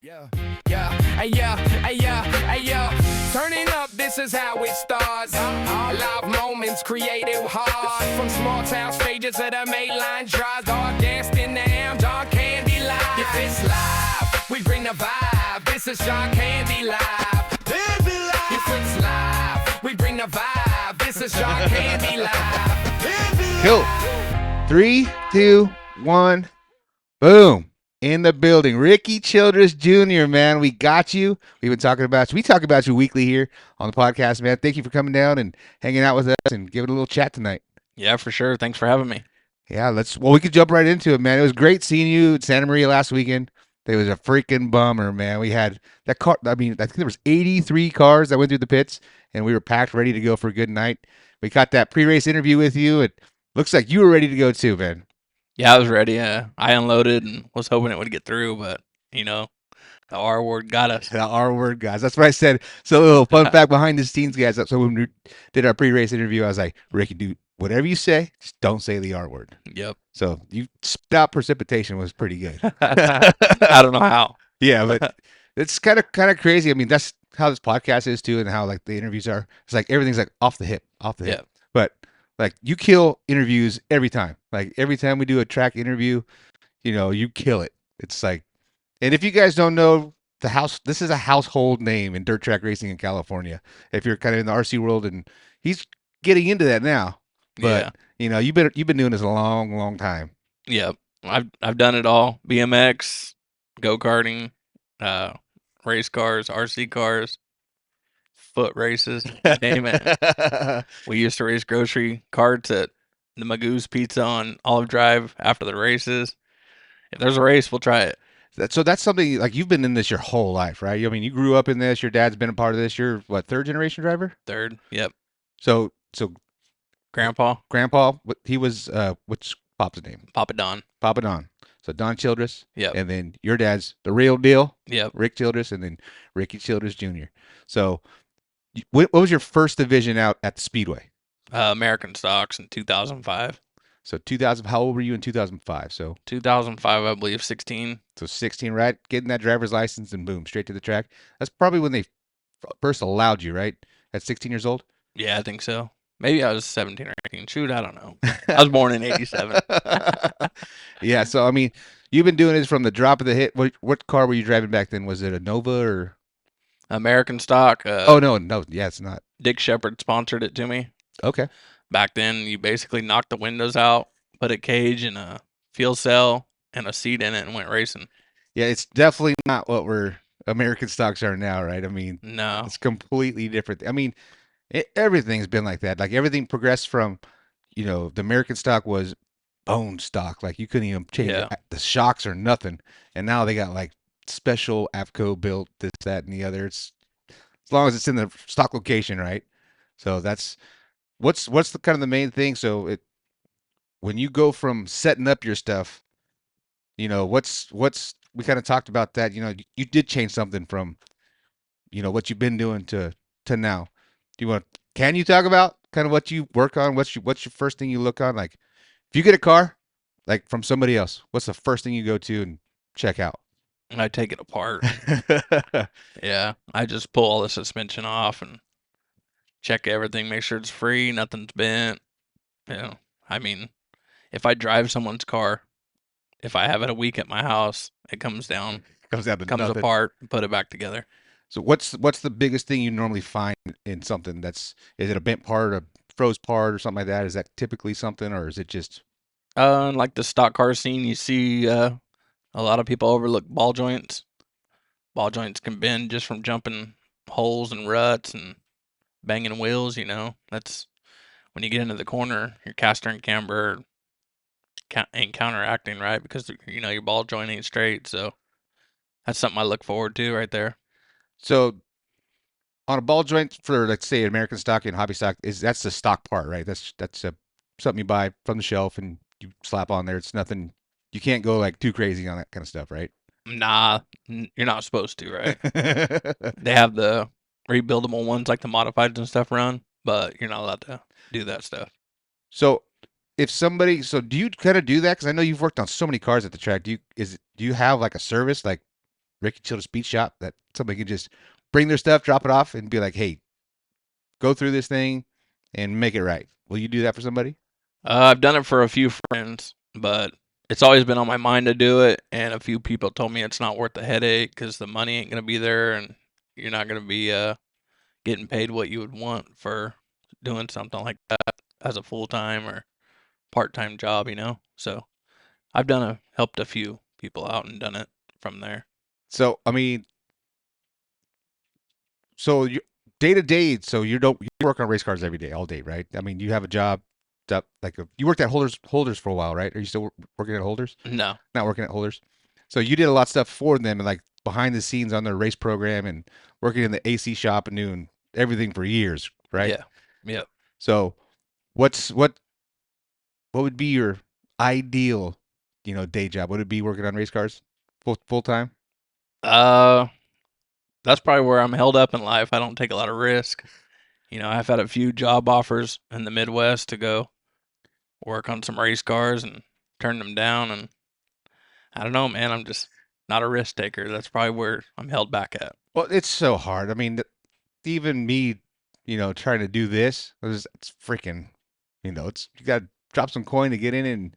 Yeah, yeah, hey, yeah, hey, yeah, hey, yeah. Turning up, this is how it starts. Live moments created hard. From small town stages to the mainline drives. Dog danced in the am, John Candy live. If it's live, we bring the vibe. This is John Candy live. If it's live, we bring the vibe. This is John Candy live. Cool. 3, 2, 1. Boom. In the building. Ricky Childress Jr., man. We got you. We talk about you weekly here on the podcast, man. Thank you for coming down and hanging out with us and giving a little chat tonight. Yeah, for sure. Thanks for having me. Yeah, we could jump right into it, man. It was great seeing you at Santa Maria last weekend. It was a freaking bummer, man. We had that car. I think there was 83 cars that went through the pits, and we were packed, ready to go for a good night. We got that pre-race interview with you. It looks like you were ready to go too, man. Yeah, I was ready. I unloaded and was hoping it would get through, but the R word got us. The R word, guys. That's what I said. So a little fun fact behind the scenes, guys. So when we did our pre-race interview, I was like, Ricky, dude, whatever you say, just don't say the R word. Yep. So you spit out precipitation was pretty good. I don't know how. Yeah, but it's kind of crazy. I mean, that's how this podcast is too, and how like the interviews are. It's like everything's like off the hip. Yeah. But like you kill interviews every time. Like every time we do a track interview, you kill it. It's like, and if you guys don't know this is a household name in dirt track racing in California. If you're kind of in the RC world, and he's getting into that now. But you've been doing this a long, long time. Yep. I've done it all. BMX, go-karting, race cars, RC cars, foot races, name it. We used to race grocery carts at the Magoo's Pizza on Olive Drive after the races. If there's a race, we'll try it. So that's something like you've been in this your whole life, right? I mean, you grew up in this. Your dad's been a part of this. You're what, third generation driver? Third. Yep. So Grandpa. He was what's Pop's name? Papa Don. Papa Don. So Don Childress. Yep. And then your dad's the real deal. Yep. Rick Childress, and then Ricky Childress Jr. So what was your first division out at the Speedway? American stocks in 2005. So 2000. How old were you in 2005? So 2005, I believe, 16. So 16, right? Getting that driver's license and boom, straight to the track. That's probably when they first allowed you, right? At 16 years old? Yeah, I think so. Maybe I was 17 or 18. Shoot, I don't know. I was born in 87. Yeah, so I mean, you've been doing this from the drop of the hit. What car were you driving back then? Was it a Nova or? American stock. Oh, no. Yeah, it's not. Dick Shepherd sponsored it to me. Okay. Back then, you basically knocked the windows out, put a cage and a fuel cell and a seat in it, and went racing. Yeah, it's definitely not what American stocks are now, right? I mean, No. it's completely different. I mean, everything's been like that. Like everything progressed from, the American stock was bone stock. Like you couldn't even change the shocks or nothing. And now they got like special AFCO built this, that, and the other. It's as long as it's in the stock location, right? So that's what's the kind of the main thing. So when you go from setting up your stuff, what's we kind of talked about that. You did change something from, what you've been doing to now. Can you talk about kind of what you work on? What's your first thing you look on? Like if you get a car, like from somebody else, what's the first thing you go to and check out? I take it apart. Yeah. I just pull all the suspension off and check everything, make sure it's free, nothing's bent. I mean, if I drive someone's car, if I have it a week at my house, it comes down, comes nothing. apart, and put it back together. So what's the biggest thing you normally find in something is it a bent part, a froze part, or something like that? Is that typically something, or is it just? Like the stock car scene, you see a lot of people overlook ball joints. Ball joints can bend just from jumping holes and ruts and banging wheels. That's when you get into the corner, your caster and camber ain't counteracting, right? Because your ball joint ain't straight. So that's something I look forward to right there. So on a ball joint for, let's say, American stock and hobby stock, that's the stock part, right? That's something you buy from the shelf and you slap on there. It's nothing. You can't go like too crazy on that kind of stuff, right? Nah, you're not supposed to, right? They have the rebuildable ones like the modifieds and stuff run, but you're not allowed to do that stuff. So do you kind of do that? Because I know you've worked on so many cars at the track. Do you have like a service, like Ricky Childress Beach Shop that somebody can just bring their stuff, drop it off, and be like, "Hey, go through this thing and make it right." Will you do that for somebody? I've done it for a few friends, but it's always been on my mind to do it. And a few people told me it's not worth the headache because the money ain't gonna be there, and you're not gonna be getting paid what you would want for doing something like that as a full time or part time job. So I've helped a few people out and done it from there. So I mean, so you day to day, so you work on race cars every day, all day, right? I mean, you have a job that you worked at Holders for a while, right? Are you still working at Holders? No, Not working at Holders. So you did a lot of stuff for them and like behind the scenes on their race program and working in the AC shop and doing everything for years, right? yeah, yeah. So what would be your ideal, day job? Would it be working on race cars full time? Uh, that's probably where I'm held up in life. I don't take a lot of risk. I've had a few job offers in the Midwest to go work on some race cars and turn them down. And I don't know, man. I'm just not a risk taker. That's probably where I'm held back at. Well, it's so hard. I mean, even me, trying to do this, it's freaking, it's you got to drop some coin to get in, and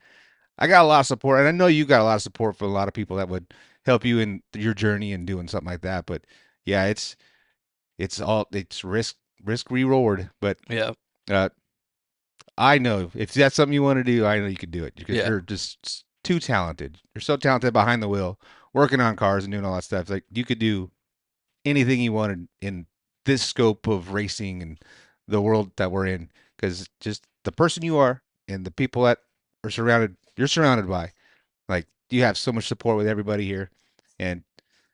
I got a lot of support, and I know you got a lot of support for a lot of people that would help you in your journey and doing something like that. But yeah, it's risk reward. But Yeah, uh, I know if that's something you want to do, I know you could do it because yeah, you're just too talented. You're so talented behind the wheel, working on cars and doing all that stuff. Like you could do anything you wanted in this scope of racing and the world that we're in because just the person you are and the people that you're surrounded by, like you have so much support with everybody here. And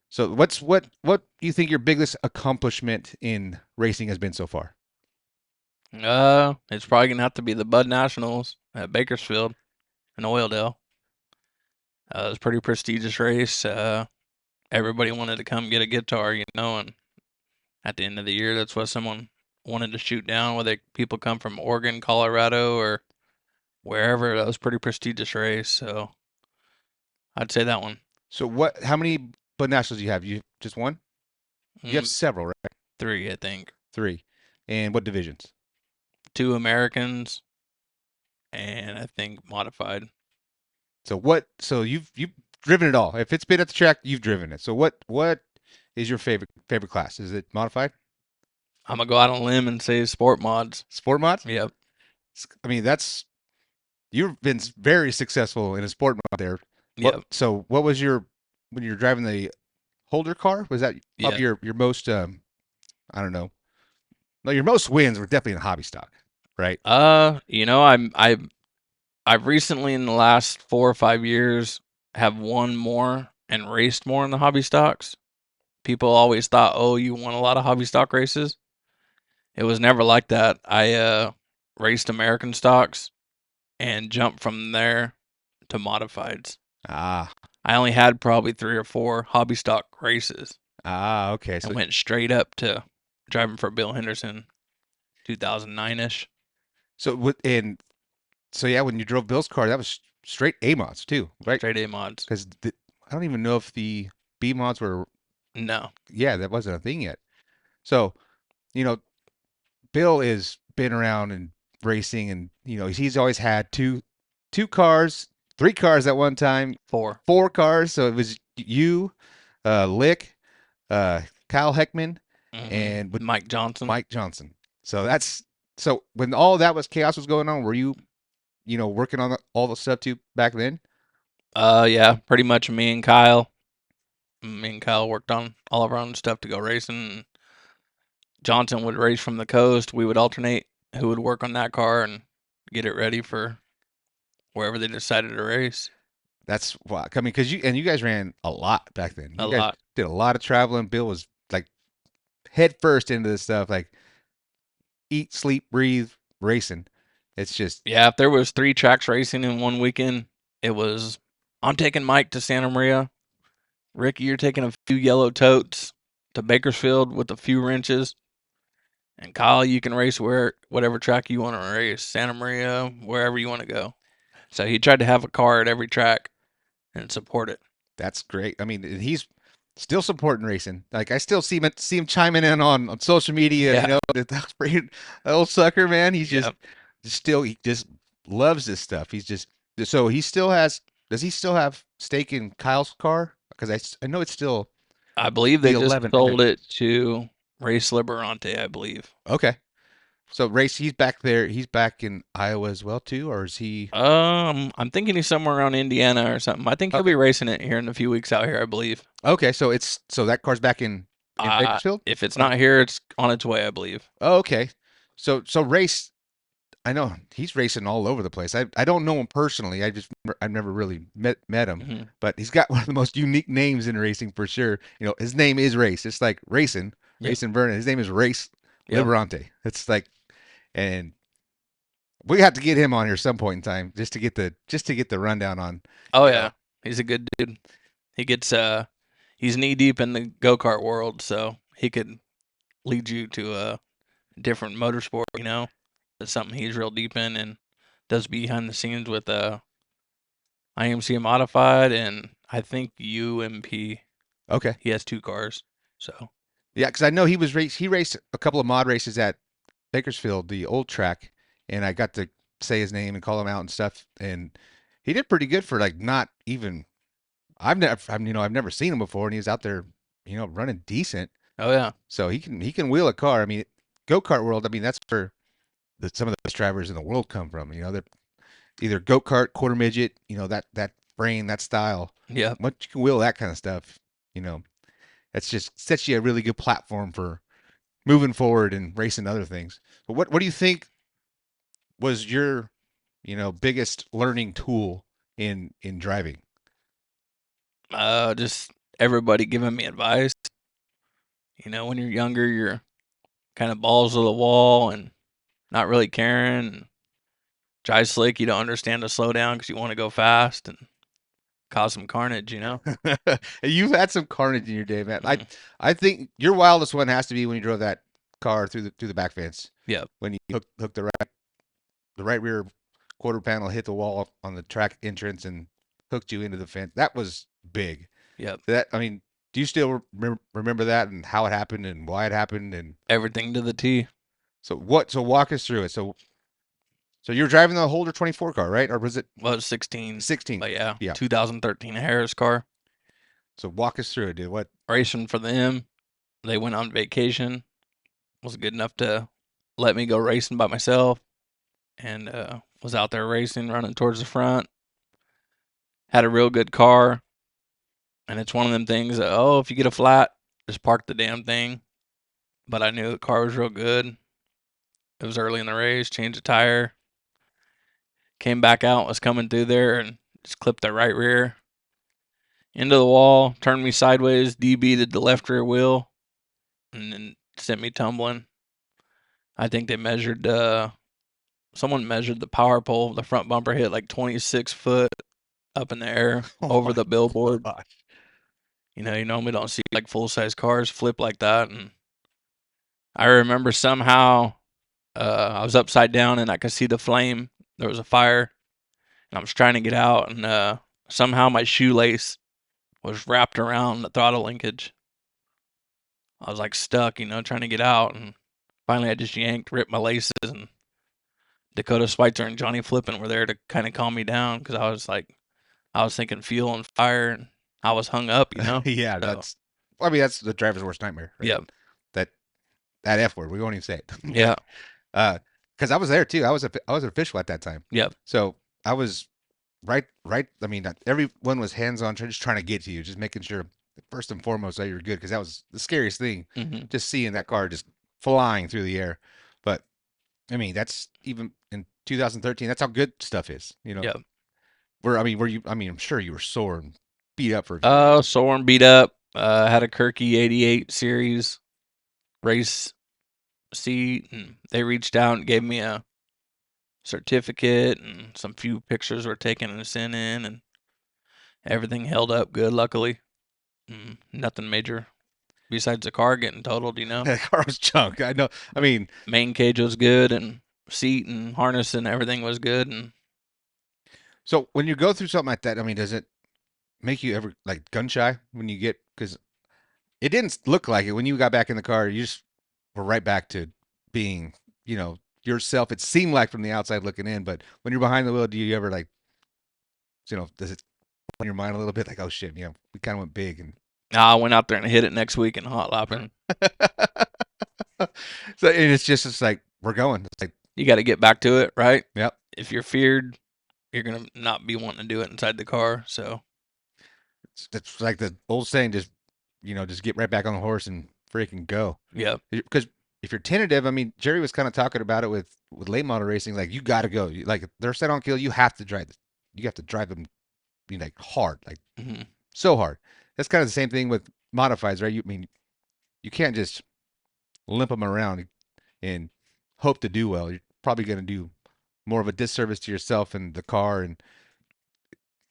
so what do you think your biggest accomplishment in racing has been so far? It's probably gonna have to be the Bud Nationals at Bakersfield in Oildale. It was a pretty prestigious race. Everybody wanted to come get a guitar, and at the end of the year, that's what someone wanted to shoot down, whether people come from Oregon, Colorado, or wherever. That was a pretty prestigious race, so I'd say that one. So how many Bud Nationals do you have? You just one? You have Mm, several, right? 3, I think. Three. And what divisions? 2 Americans, and I think modified. So you've driven it all. If it's been at the track, you've driven it. So what is your favorite class? Is it modified? I'm gonna go out on a limb and say sport mods. Sport mods? Yep, I mean, you've been very successful in a sport mod there. yep, What was when you're driving the Holder car? Was that yeah. your most I don't know. No, your most wins were definitely in hobby stock, right? I've recently in the last 4 or 5 years have won more and raced more in the hobby stocks. People always thought, oh, you won a lot of hobby stock races. It was never like that. I raced American stocks and jumped from there to modifieds. Ah, I only had probably 3 or 4 hobby stock races okay. and went straight up to driving for Bill Henderson 2009-ish. So what and so yeah, when you drove Bill's car, that was straight A mods too, right? Straight A mods. Because I don't even know if the B mods were. No. Yeah, that wasn't a thing yet. So you know, Bill has been around and racing, and he's always had two cars, three cars at one time, 4. four cars. So it was you, Lick, Kyle Heckman, and with Mike Johnson. Mike Johnson. So when all that chaos was going on, were you working on all the stuff too back then? Yeah, pretty much me and Kyle. Me and Kyle worked on all of our own stuff to go racing. Johnson would race from the coast. We would alternate who would work on that car and get it ready for wherever they decided to race. That's why. I mean, because you guys ran a lot back then. A You guys lot. did a lot of traveling. Bill was like head first into this stuff, like eat, sleep, breathe, racing. It's just Yeah, if there was 3 tracks racing in one weekend, it was I'm taking Mike to Santa Maria. Ricky, you're taking a few yellow totes to Bakersfield with a few wrenches. And Kyle, you can race whatever track you want to race, Santa Maria, wherever you want to go. So he tried to have a car at every track and support it. that's great. I mean, still supporting racing. Like I still see him chiming in on social media. You Yeah. know, that old sucker man. He's Yeah. he just loves this stuff. He's just so he still has. Does he still have stake in Kyle's car? Because I know it's still I believe the they just 11. sold it to Race Liberante, I believe. Okay. So race, he's back there. He's back in Iowa as well too, or is he? I'm thinking he's somewhere around Indiana or something. I think he'll Okay. be racing it here in a few weeks out here, I believe. Okay. So that car's back in Bakersfield. If it's not here, it's on its way, I believe. Oh, okay. So race. I know he's racing all over the place. I don't know him personally. I've never really met him, Hmm. but he's got one of the most unique names in racing for sure. You know, his name is Race. It's like Yep. Racing Vernon. His name is Race Yep. Liberante. It's like, and we have to get him on here some point in time just to get the rundown on, Oh you yeah, know. he's a good dude. He gets he's knee deep in the go kart world, so he could lead you to a different motorsport. That's something he's real deep in and does behind the scenes with IMC Modified and I think UMP. Okay. He has two cars, so Yeah, because I know he raced a couple of mod races at Bakersfield, the old track, and I got to say his name and call him out and stuff, and he did pretty good for like not even. I've never seen him before, and he was out there, running decent. oh yeah, So he can wheel a car. I mean, go kart world. I mean, that's where some of the best drivers in the world come from. You know, they're either go kart, quarter midget. You know that brain, that style. yeah. Once you can wheel that kind of stuff, you know, that's just sets you a really good platform for moving forward and racing other things. But what do you think was your, biggest learning tool in driving? Just everybody giving me advice. When you're younger, you're kind of balls to the wall and not really caring. And drive slick, you don't understand to slow down because you want to go fast and cause some carnage. You've had some carnage in your day, man. I Mhm. I think your wildest one has to be when you drove that car through the back fence. Yep. When you hooked the right rear quarter panel hit the wall on the track entrance and hooked you into the fence. That was big. Yep. That I mean, do you still remember that and how it happened and why it happened and Everything to the T. so walk us through it. So you're driving the Holder 24 car, right? Or was it Was 16, 16? but yeah, Yeah. 2013 Harris car. So walk us through it, dude. What? Racing for them. They went on vacation. Was good enough to let me go racing by myself, and was out there racing, running towards the front. Had a real good car, and it's one of them things that if you get a flat, just park the damn thing. But I knew the car was real good. It was early in the race. Changed the tire. Came back out. Was coming through there and just clipped the right rear into the wall. Turned me sideways. DB'd the left rear wheel, and then sent me tumbling. I think they measured. Someone measured the power pole. The front bumper hit like 26 foot up in the air Oh over my the billboard. gosh. You normally don't see like full size cars flip like that. And I remember somehow I was upside down and I could see the flame. There was a fire, and I was trying to get out, and somehow my shoelace was wrapped around the throttle linkage. I was like stuck, trying to get out, and finally I just yanked, ripped my laces, and Dakota Schweitzer and Johnny Flippin were there to kind of calm me down because I was thinking fuel and fire, and I was hung up. Yeah, So I mean, that's the driver's worst nightmare, right? yeah, That that F word, we won't even say it. yeah, Because I was there too. I was official at that time. yeah, So I was right. I mean, everyone was hands on, just trying to get to you, just making sure first and foremost that you're good, because that was the scariest thing, hmm, just seeing that car just flying through the air. But I mean, that's even in 2013. That's how good stuff is. yeah. Were you? I mean, I'm sure you were sore and beat up for. Sore and beat up. Had a Kirky 88 series race seat, and they reached out and gave me a certificate, and some few pictures were taken and sent in, and everything held up good, luckily. Nothing major besides the car getting totaled. That car was junk. I know. I mean, Main cage was good, and seat and harness and everything was good, and so when you go through something like that, I mean, does it make you ever like gun shy when you get? Because it didn't look like it when you got back in the car. You just were right back to being, yourself. It seemed like from the outside looking in, but when you're behind the wheel, do you ever like, does it on your mind a little bit like, oh shit, we kind of went big and I went out there and hit it next week in hot lapping. so and it's like we're going. It's like You got to get back to it, right? Yep. If you're feared, you're gonna not be wanting to do it inside the car. So it's like the old saying, just get right back on the horse and freaking go. yeah, Because if you're tentative, I mean, Jerry was kind of talking about it with late model racing. Like you got to go. Like they're set on kill. You have to drive. You have to drive them, like hard, like so hard. That's kind of the same thing with modifieds, right? You can't just limp them around and hope to do well. You're probably going to do more of a disservice to yourself and the car, and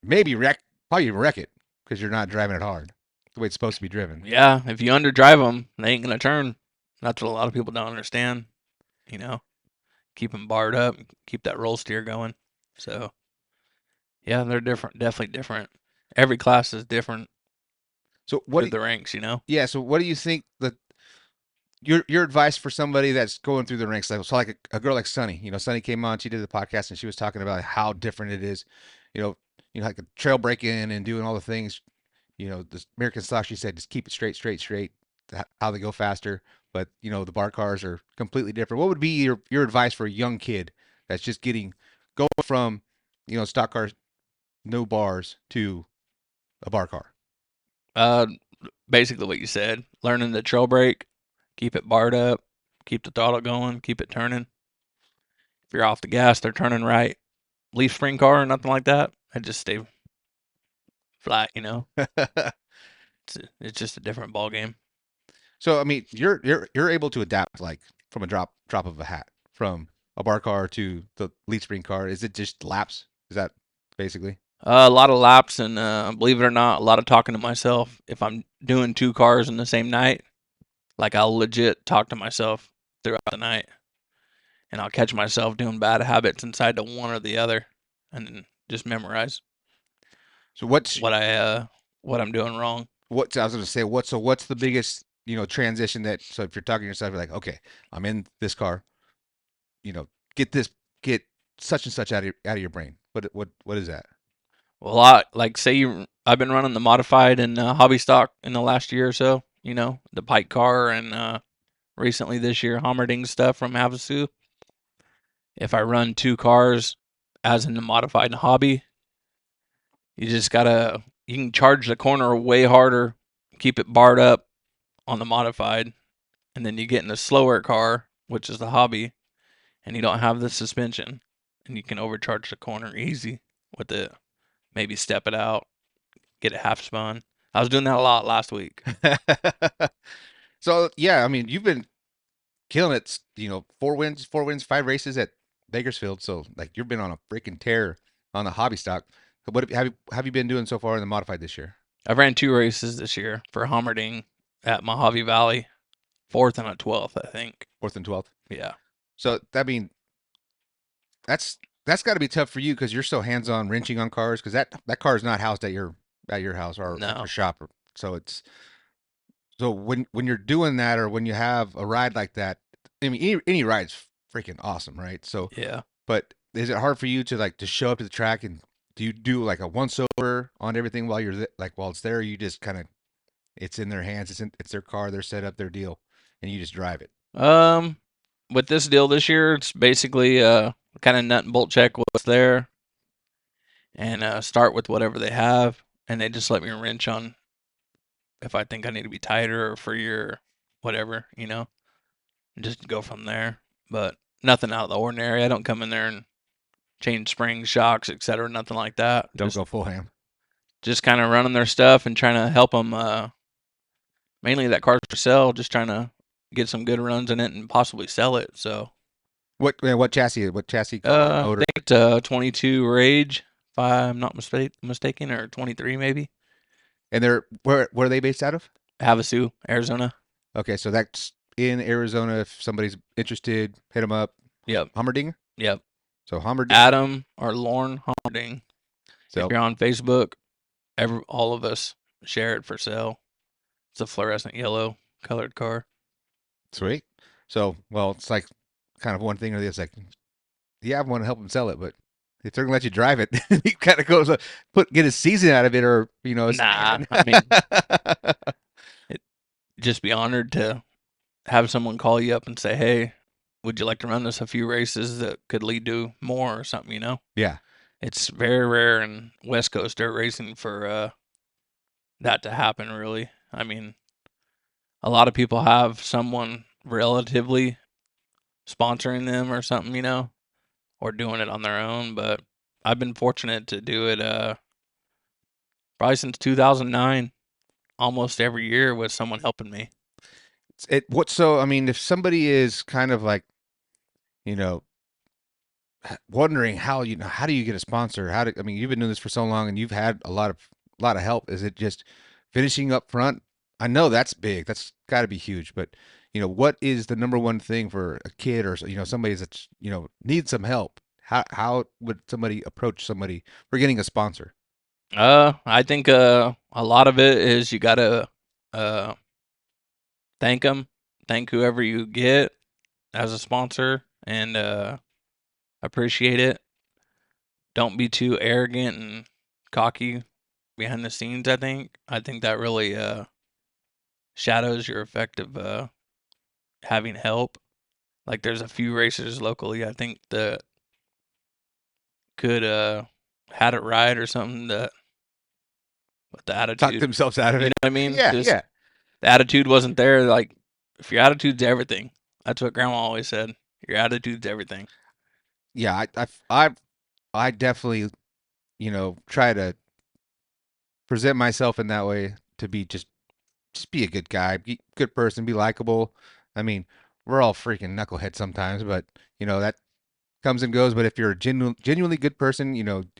probably wreck it because you're not driving it hard the way it's supposed to be driven. yeah. If you underdrive them, they ain't gonna turn. That's what a lot of people don't understand. Keep them barred up, keep that roll steer going. So yeah, they're different. Definitely different. Every class is different. So what with the ranks, Yeah. So what do you think your advice for somebody that's going through the ranks? Like a girl like Sunny. Sunny came on. She did the podcast and she was talking about how different it is. Like a trail breaking and doing all the things. This American stock. She said just keep it straight, straight, straight. How they go faster. But the bar cars are completely different. What would be your advice for a young kid that's just going from stock cars, no bars, to a bar car? Basically what you said. Learning the trail brake, keep it barred up, keep the throttle going, keep it turning. If you're off the gas, they're turning right. Leaf spring car or nothing like that, I just stay flat. It's just a different ball game. So I mean, you're able to adapt like from a drop of a hat from a bar car to the leaf spring car. Is it just laps? Is that basically? A lot of laps and believe it or not, a lot of talking to myself. If I'm doing 2 cars in the same night, like I'll legit talk to myself throughout the night, and I'll catch myself doing bad habits inside to one or the other, and then just memorize. So what's what I'm doing wrong? What I was going to say? What's the biggest transition that? So if you're talking to yourself, you're like, okay, I'm in this car. Get such and such out of your brain. What is that? Well, I've been running the modified and hobby stock in the last year or so. The Pike car and recently this year Hommerding stuff from Havasu. If I run 2 cars, as in the modified and hobby, you can charge the corner way harder, keep it barred up on the modified, and then you get in the slower car, which is the hobby, and you don't have the suspension, and you can overcharge the corner easy with it. Maybe step it out, get it half spun. I was doing that a lot last week. So yeah, I mean, you've been killing it. 4 wins, 5 races at Bakersfield. So like you've been on a freaking tear on the hobby stock. What have you been doing so far in the modified this year? I've ran 2 races this year for Hommerding at Mojave Valley, 4th and a 12th, I think. 4th and 12th. Yeah. So that's got to be tough for you because you're so hands-on wrenching on cars because that car is not housed at your house or No. a shop. So when you're doing that or when you have a ride like that, I mean any ride's freaking awesome, right? So Yeah. but is it hard for you to like to show up to the track and do you do like a once over on everything while you're while it's there? Or you just kind of it's in their hands, it's their car, their setup, their deal, and you just drive it. With this deal this year, it's basically kind of nut and bolt check what's there, and start with whatever they have, and they just let me wrench on if I think I need to be tighter or for your whatever, and just go from there. But nothing out of the ordinary. I don't come in there and change springs, shocks, etc. Nothing like that. Don't go full ham. Just kind of running their stuff and trying to help them. Mainly that car's for sale. Just trying to get some good runs in it and possibly sell it. So what chassis? What chassis? I think it's 22 Rage, if I'm not mistaken, or 23 maybe. And where are they based out of? Havasu, Arizona. Okay, so that's in Arizona. If somebody's interested, hit them up. Yep. Hommerding? Yep. So Hommerding. Adam or Lauren Hommerding. So if you're on Facebook, all of us share it for sale. It's a fluorescent yellow colored car. Sweet. So, well, it's like kind of one thing or the other. It's like, yeah, I want to help him sell it, but if they're gonna let you drive it, he kind of goes get a season out of it, or Nah, I mean, it, just be honored to have someone call you up and say, "Hey, would you like to run us a few races that could lead to more or something?" Yeah. It's very rare in West Coast dirt racing for that to happen. Really, I mean, a lot of people have someone relatively sponsoring them or something, or doing it on their own. But I've been fortunate to do it probably since 2009, almost every year with someone helping me. So I mean, if somebody is kind of like, you know, wondering how do you get a sponsor? I mean, you've been doing this for so long and you've had a lot of help. Is it just finishing up front? I know that's big. That's got to be huge. But what is the number one thing for a kid or somebody that's needs some help? How would somebody approach somebody for getting a sponsor? I think a lot of it is you gotta uh thank them, thank whoever you get as a sponsor, and appreciate it. Don't be too arrogant and cocky behind the scenes. I think that really shadows your effect of having help. Like there's a few racers locally I think that could had it right or something, that with the Talk attitude. themselves out of You know it. what I mean? Yeah, Just yeah, the attitude wasn't there. Like if your attitude's everything, that's what Grandma always said. Your attitude's everything. yeah. I definitely try to present myself in that way to be just be a good guy, be a good person, be likable. I mean, we're all freaking knuckleheads sometimes, but that comes and goes. But if you're a genuinely good person,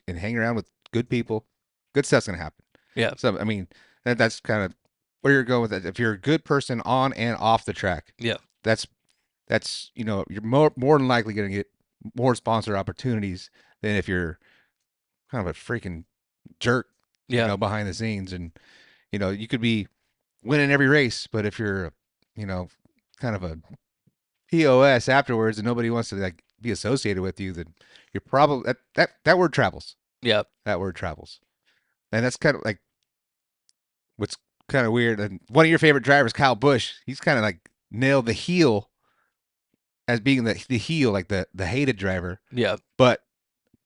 and hang around with good people, good stuff's gonna happen. Yeah, So I mean, that's kind of where you're going with it. If you're a good person on and off the track, yeah, that's you're more than likely gonna get more sponsor opportunities than if you're kind of a freaking jerk, yeah, behind the scenes. And you could be winning every race, but if you're, you know, kind of a POS afterwards and nobody wants to like be associated with you, then you're probably that word travels. yeah, That word travels, and that's kind of like what's kind of weird. And one of your favorite drivers, Kyle Busch, he's kind of like nailed the heel as being the heel, like the hated driver, yeah, but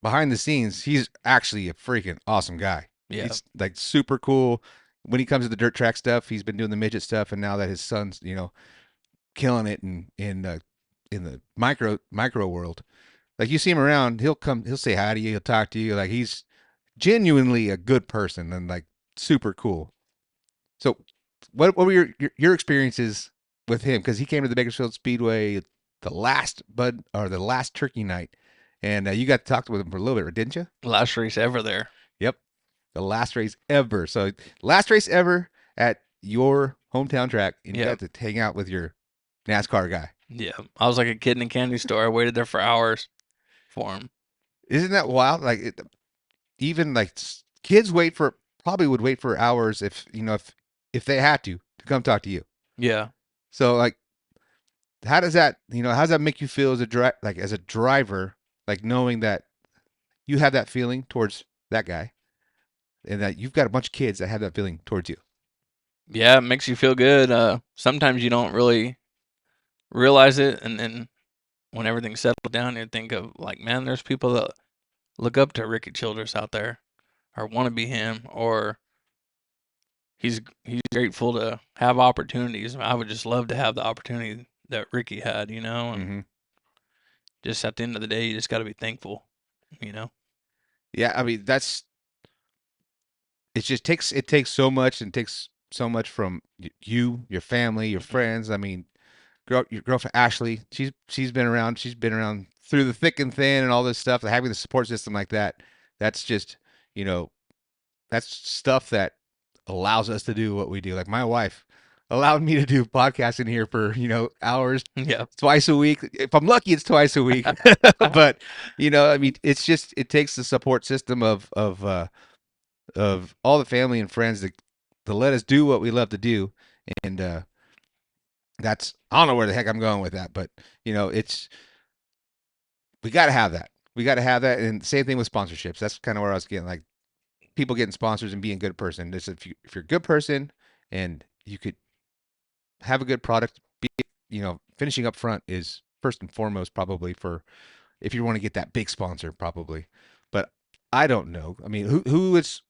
behind the scenes, he's actually a freaking awesome guy. yeah, He's like super cool. When he comes to the dirt track stuff, he's been doing the midget stuff, and now that his son's killing it in the micro world, like you see him around, he'll say hi to you, he'll talk to you, like he's genuinely a good person and like super cool. So, what were your experiences with him? Because he came to the Bakersfield Speedway the last turkey night, and you got to talk with him for a little bit, didn't you? last race ever there. Yep. The last race ever. So last race ever at your hometown track, and you Yeah, got to hang out with your NASCAR guy. yeah. I was like a kid in a candy store. I waited there for hours for him. Isn't that wild? Like even like kids probably would wait for hours if if they had to come talk to you. Yeah. So like, how does that make you feel as a driver, like knowing that you have that feeling towards that guy, and that you've got a bunch of kids that have that feeling towards you? Yeah, it makes you feel good. Sometimes you don't really realize it, and then when everything's settled down, you think of like, man, there's people that look up to Ricky Childress out there, or want to be him, or he's grateful to have opportunities. I would just love to have the opportunity that Ricky had, and Mm-hmm. just at the end of the day, you just got to be thankful, you know. Yeah, I mean it takes so much, and takes so much from you, your family, your Mhm. friends. I mean, your girlfriend Ashley, she's been around through the thick and thin and all this stuff. Having the support system like that, that's just you know that's stuff that allows us to do what we do. Like my wife allowed me to do podcasting here for hours Yeah. twice a week. If I'm lucky, it's twice a week. But I mean, it takes the support system of all the family and friends to let us do what we love to do. and that's, I don't know where the heck I'm going with that, but it's, we got to have that. We got to have that, and same thing with sponsorships. That's kind of where I was getting, like, people getting sponsors and being a good person. This, if you're a good person and you could have a good product, be, finishing up front is first and foremost, probably, for if you want to get that big sponsor, probably. But I don't know. I mean, who is,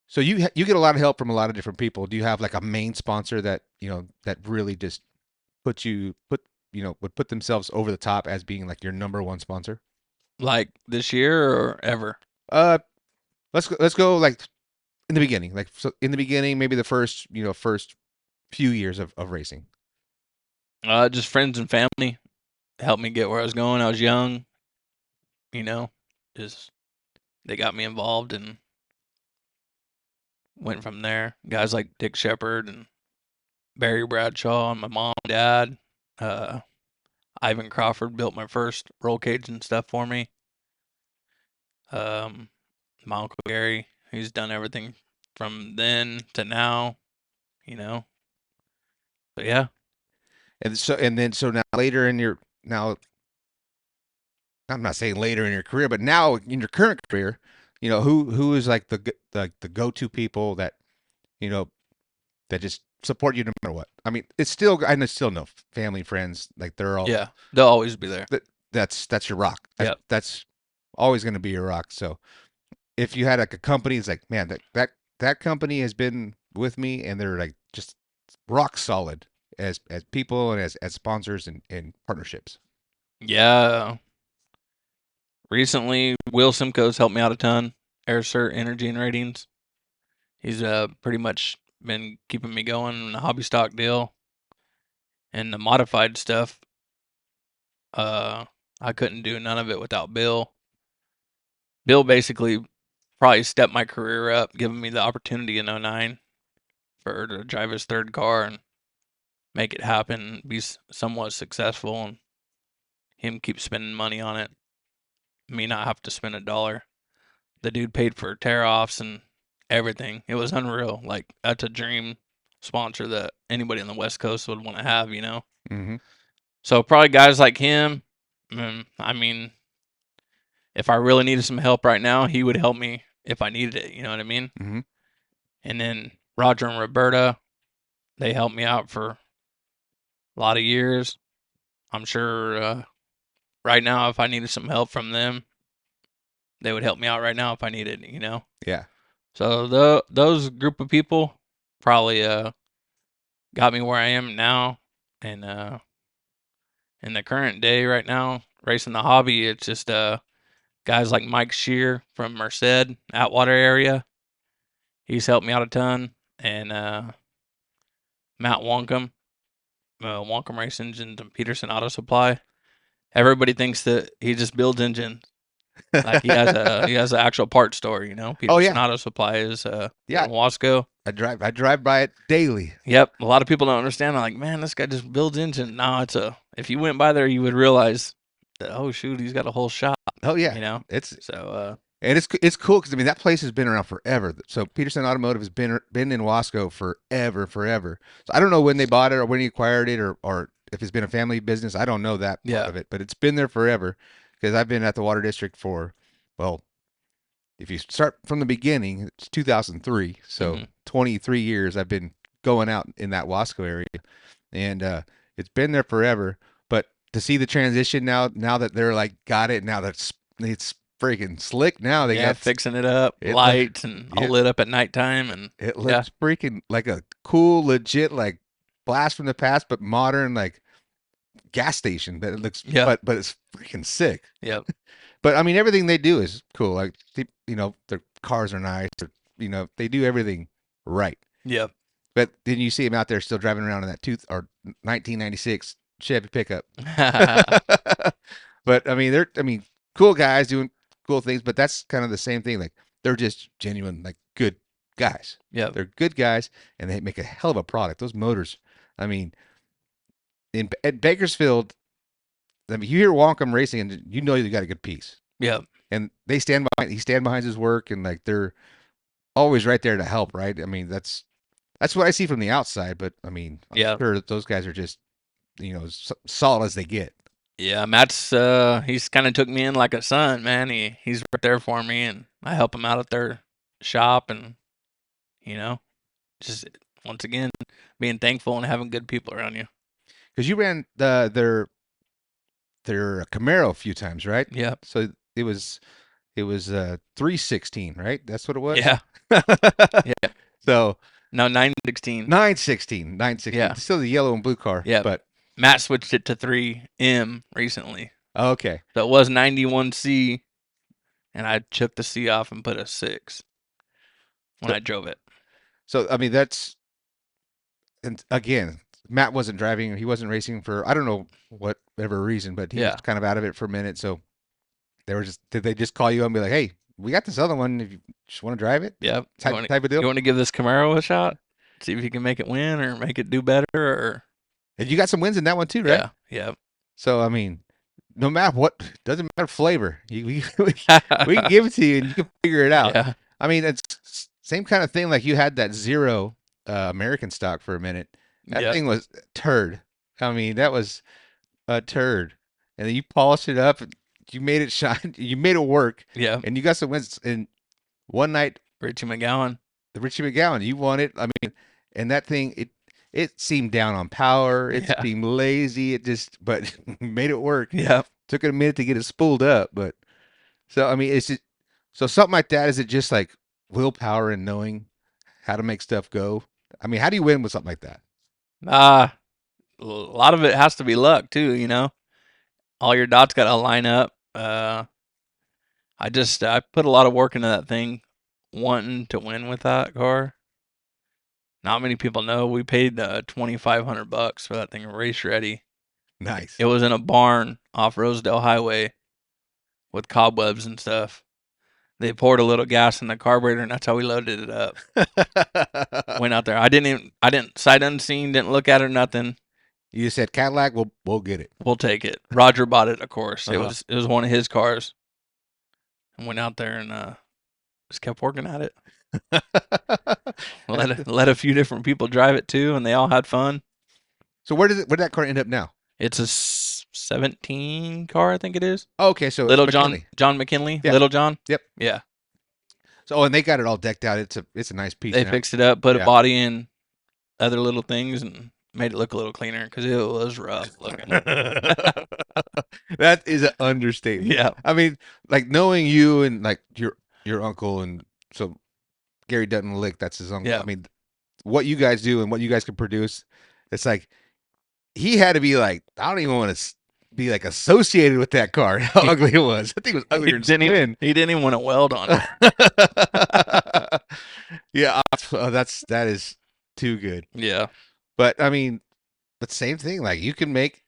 so you get a lot of help from a lot of different people. Do you have like a main sponsor that that really just would put themselves over the top as being like your number one sponsor? Like this year or ever? Uh, let's go like in the beginning, like, so in the beginning, maybe the first few years of racing. Just friends and family helped me get where I was going. I was young, you know, just they got me involved and went from there. Guys like Dick Shepard and Barry Bradshaw and my mom and dad. Uh, Ivan Crawford built my first roll cage and stuff for me. My uncle Gary, he's done everything from then to now, you know. But yeah, And so now later in your, now, I'm not saying later in your career, but now in your current career, who is like the go-to people that you know that just support you no matter what. I mean, it's still, I know, still no family, friends, like they're all, yeah, they'll always be there. that's your rock. Yep. That's always going to be your rock. So if you had like a company, it's like, man, that company has been with me, and they're like just rock solid as people and as sponsors and partnerships. Yeah. Recently, Will Simcoe's helped me out a ton. Air Cert Energy and Ratings. He's pretty much been keeping me going in the hobby stock deal. And the modified stuff, I couldn't do none of it without Bill. Bill basically probably stepped my career up, giving me the opportunity in '09 for to drive his third car and make it happen, be somewhat successful, and him keep spending money on it. Me not have to spend a dollar. The dude paid for tear offs and everything. It was unreal. Like, that's a dream sponsor that anybody on the West Coast would want to have, you know? Mm-hmm. So probably guys like him. I mean, if I really needed some help right now, he would help me if I needed it. You know what I mean? Mm-hmm. And then Roger and Roberta, they helped me out for a lot of years. I'm sure right now, if I needed some help from them, they would help me out right now if I needed, you know? Yeah. So those group of people probably got me where I am now. And in the current day right now, racing the hobby, it's just guys like Mike Shear from Merced, Atwater area. He's helped me out a ton. And Matt Wonkum, Wonkum Race Engines and Peterson Auto Supply. Everybody thinks that he just builds engines. Like, he has an actual parts store, you know. Oh, Peterson yeah. Auto Supply is Yeah. in Wasco. I drive by it daily. Yep, a lot of people don't understand. I'm like, man, this guy just builds engines. No, if you went by there, you would realize that, oh shoot, he's got a whole shop. Oh yeah, You know. it's So and it's cool because I mean that place has been around forever. So Peterson Automotive has been in Wasco forever. So I don't know when they bought it or when he acquired it, or if it's been a family business. I don't know that part of it, but it's been there forever because I've been at the Water District for, well, if you start from the beginning, it's 2003. So 23 years I've been going out in that Wasco area, and it's been there forever. But to see the transition now that they're like got it, now that's it's freaking slick. Now they got fixing it up, lights and all lit up at nighttime, and it looks freaking like a cool, legit, like blast from the past, but modern, like gas station. But it looks, but it's freaking sick. Yep. But I mean, everything they do is cool. Like, their cars are nice. They do everything right. Yep. But then you see them out there still driving around in that 1996 Chevy pickup. But I mean, cool guys doing cool things. But that's kind of the same thing. Like, they're just genuine, like, good guys. Yeah. They're good guys, and they make a hell of a product. Those motors. I mean, at Bakersfield, I mean, you hear Wonkum Racing, and you know you got a good piece. Yeah. And he stand behind his work, and like they're always right there to help, right? I mean, that's That's what I see from the outside, but I mean, I'm Yeah. sure that those guys are just, solid as they get. Yeah, Matt's he's kind of took me in like a son, man. He's right there for me, and I help him out at their shop, and you know, just once again being thankful and having good people around you. Because you ran their Camaro a few times, right? Yeah, So it was 316, right? That's what it was. yeah, yeah. So No, 916. 916, 916. Yeah, Still the yellow and blue car. yeah. But Matt switched it to 3M recently, okay. so it was 91C, and I took the C off and put a 6 when So, I drove it. so I mean that's and again, Matt wasn't driving. He wasn't racing for I don't know whatever reason, but he was Yeah. kind of out of it for a minute. So did they just call you and be like, hey, we got this other one if you just want to drive it? Yep. Type of deal. You want to give this Camaro a shot? See if you can make it win or make it do better, or And you got some wins in that one too, right? yeah, yeah. So I mean, no matter what, doesn't matter flavor. We can give it to you and you can figure it out. Yeah, I mean, it's same kind of thing. Like you had that zero American stock for a minute. That yeah, thing was a turd. I mean, that was a turd. And then you polished it up. You made it shine. You made it work. yeah. And you got some wins. And one night, Richie McGowan. the Richie McGowan, you won it. I mean, and that thing, it seemed down on power. It Yeah. seemed lazy. But made it work. Yeah. Took it a minute to get it spooled up. But so, I mean, so something like that. Is it just like willpower and knowing how to make stuff go? I mean, how do you win with something like that? A lot of it has to be luck too, you know. All your dots got to line up. I put a lot of work into that thing, wanting to win with that car. Not many people know we paid $2,500 for that thing, race ready. Nice. It was in a barn off Rosedale Highway with cobwebs and stuff. They poured a little gas in the carburetor, and that's how we loaded it up. Went out there. I didn't sight unseen, didn't look at it, nothing. You just said Cadillac, we'll get it. We'll take it. Roger bought it, of course. Uh-huh. It was one of his cars. And went out there and just kept working at it. Let a few different people drive it too, and they all had fun. So where did that car end up now? It's a 17 car, I think it is. Oh, okay, so Little McKinley. John McKinley. Yeah. Little John. Yep. Yeah. So and they got it all decked out. It's a nice piece. They now. fixed it up, put Yeah. a body in, other little things, and made it look a little cleaner because it was rough looking. That is an understatement. Yeah. I mean, like knowing you and like your uncle and so Gary Dutton Lick, that's his uncle. Yeah. I mean, what you guys do and what you guys can produce, it's like he had to be like, I don't even want to be like associated with that car. How ugly it was. I think it was uglier than sin. He didn't even want to weld on it. Yeah, that is too good. Yeah. But I mean, the same thing. Like you can make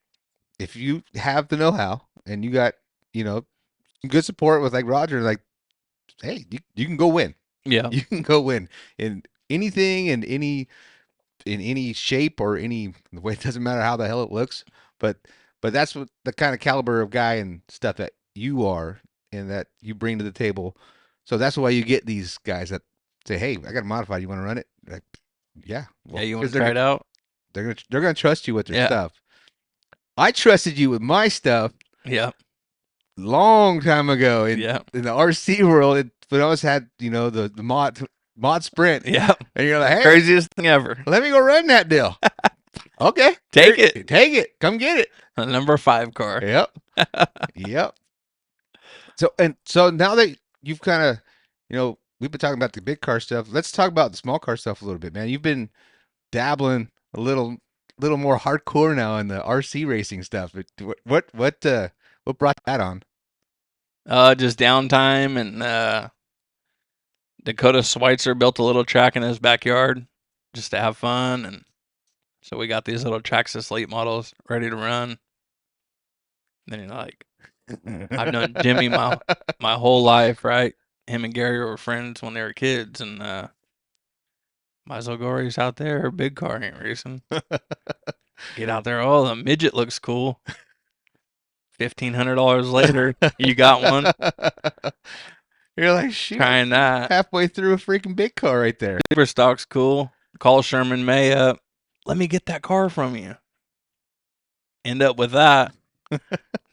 if you have the know-how and you got good support with like Roger. Like, hey, you can go win. Yeah. You can go win in anything and in any shape or any way. It doesn't matter how the hell it looks. But that's what the kind of caliber of guy and stuff that you are and that you bring to the table. So that's why you get these guys that say, "Hey, I got a modified. You want to run it?" Like, yeah. Yeah, you want 'cause to try it out? They're gonna trust you with their Yeah. stuff. I trusted you with my stuff Yeah. long time ago in Yeah. the RC world. When I always had the mod sprint, Yeah. and you're like, "Hey, Craziest thing ever. let me go run that deal." Okay, Take here- it. take it, come get it. A number 5 car. Yep, yep. So now that you've kind of, we've been talking about the big car stuff. Let's talk about the small car stuff a little bit, man. You've been dabbling a little more hardcore now in the RC racing stuff. What brought that on? Just downtime, and Dakota Schweitzer built a little track in his backyard just to have fun, and so we got these little Traxxas late models ready to run. Then you're like, I've known Jimmy my whole life, right? Him and Gary were friends when they were kids, and might as well go race out there. Big car ain't racing. Get out there. Oh, the midget looks cool. $1,500 later, you got one. You're like, shoot, Trying that. halfway through a freaking big car right there. Super stock's cool. Call Sherman May up. Let me get that car from you. End up with that.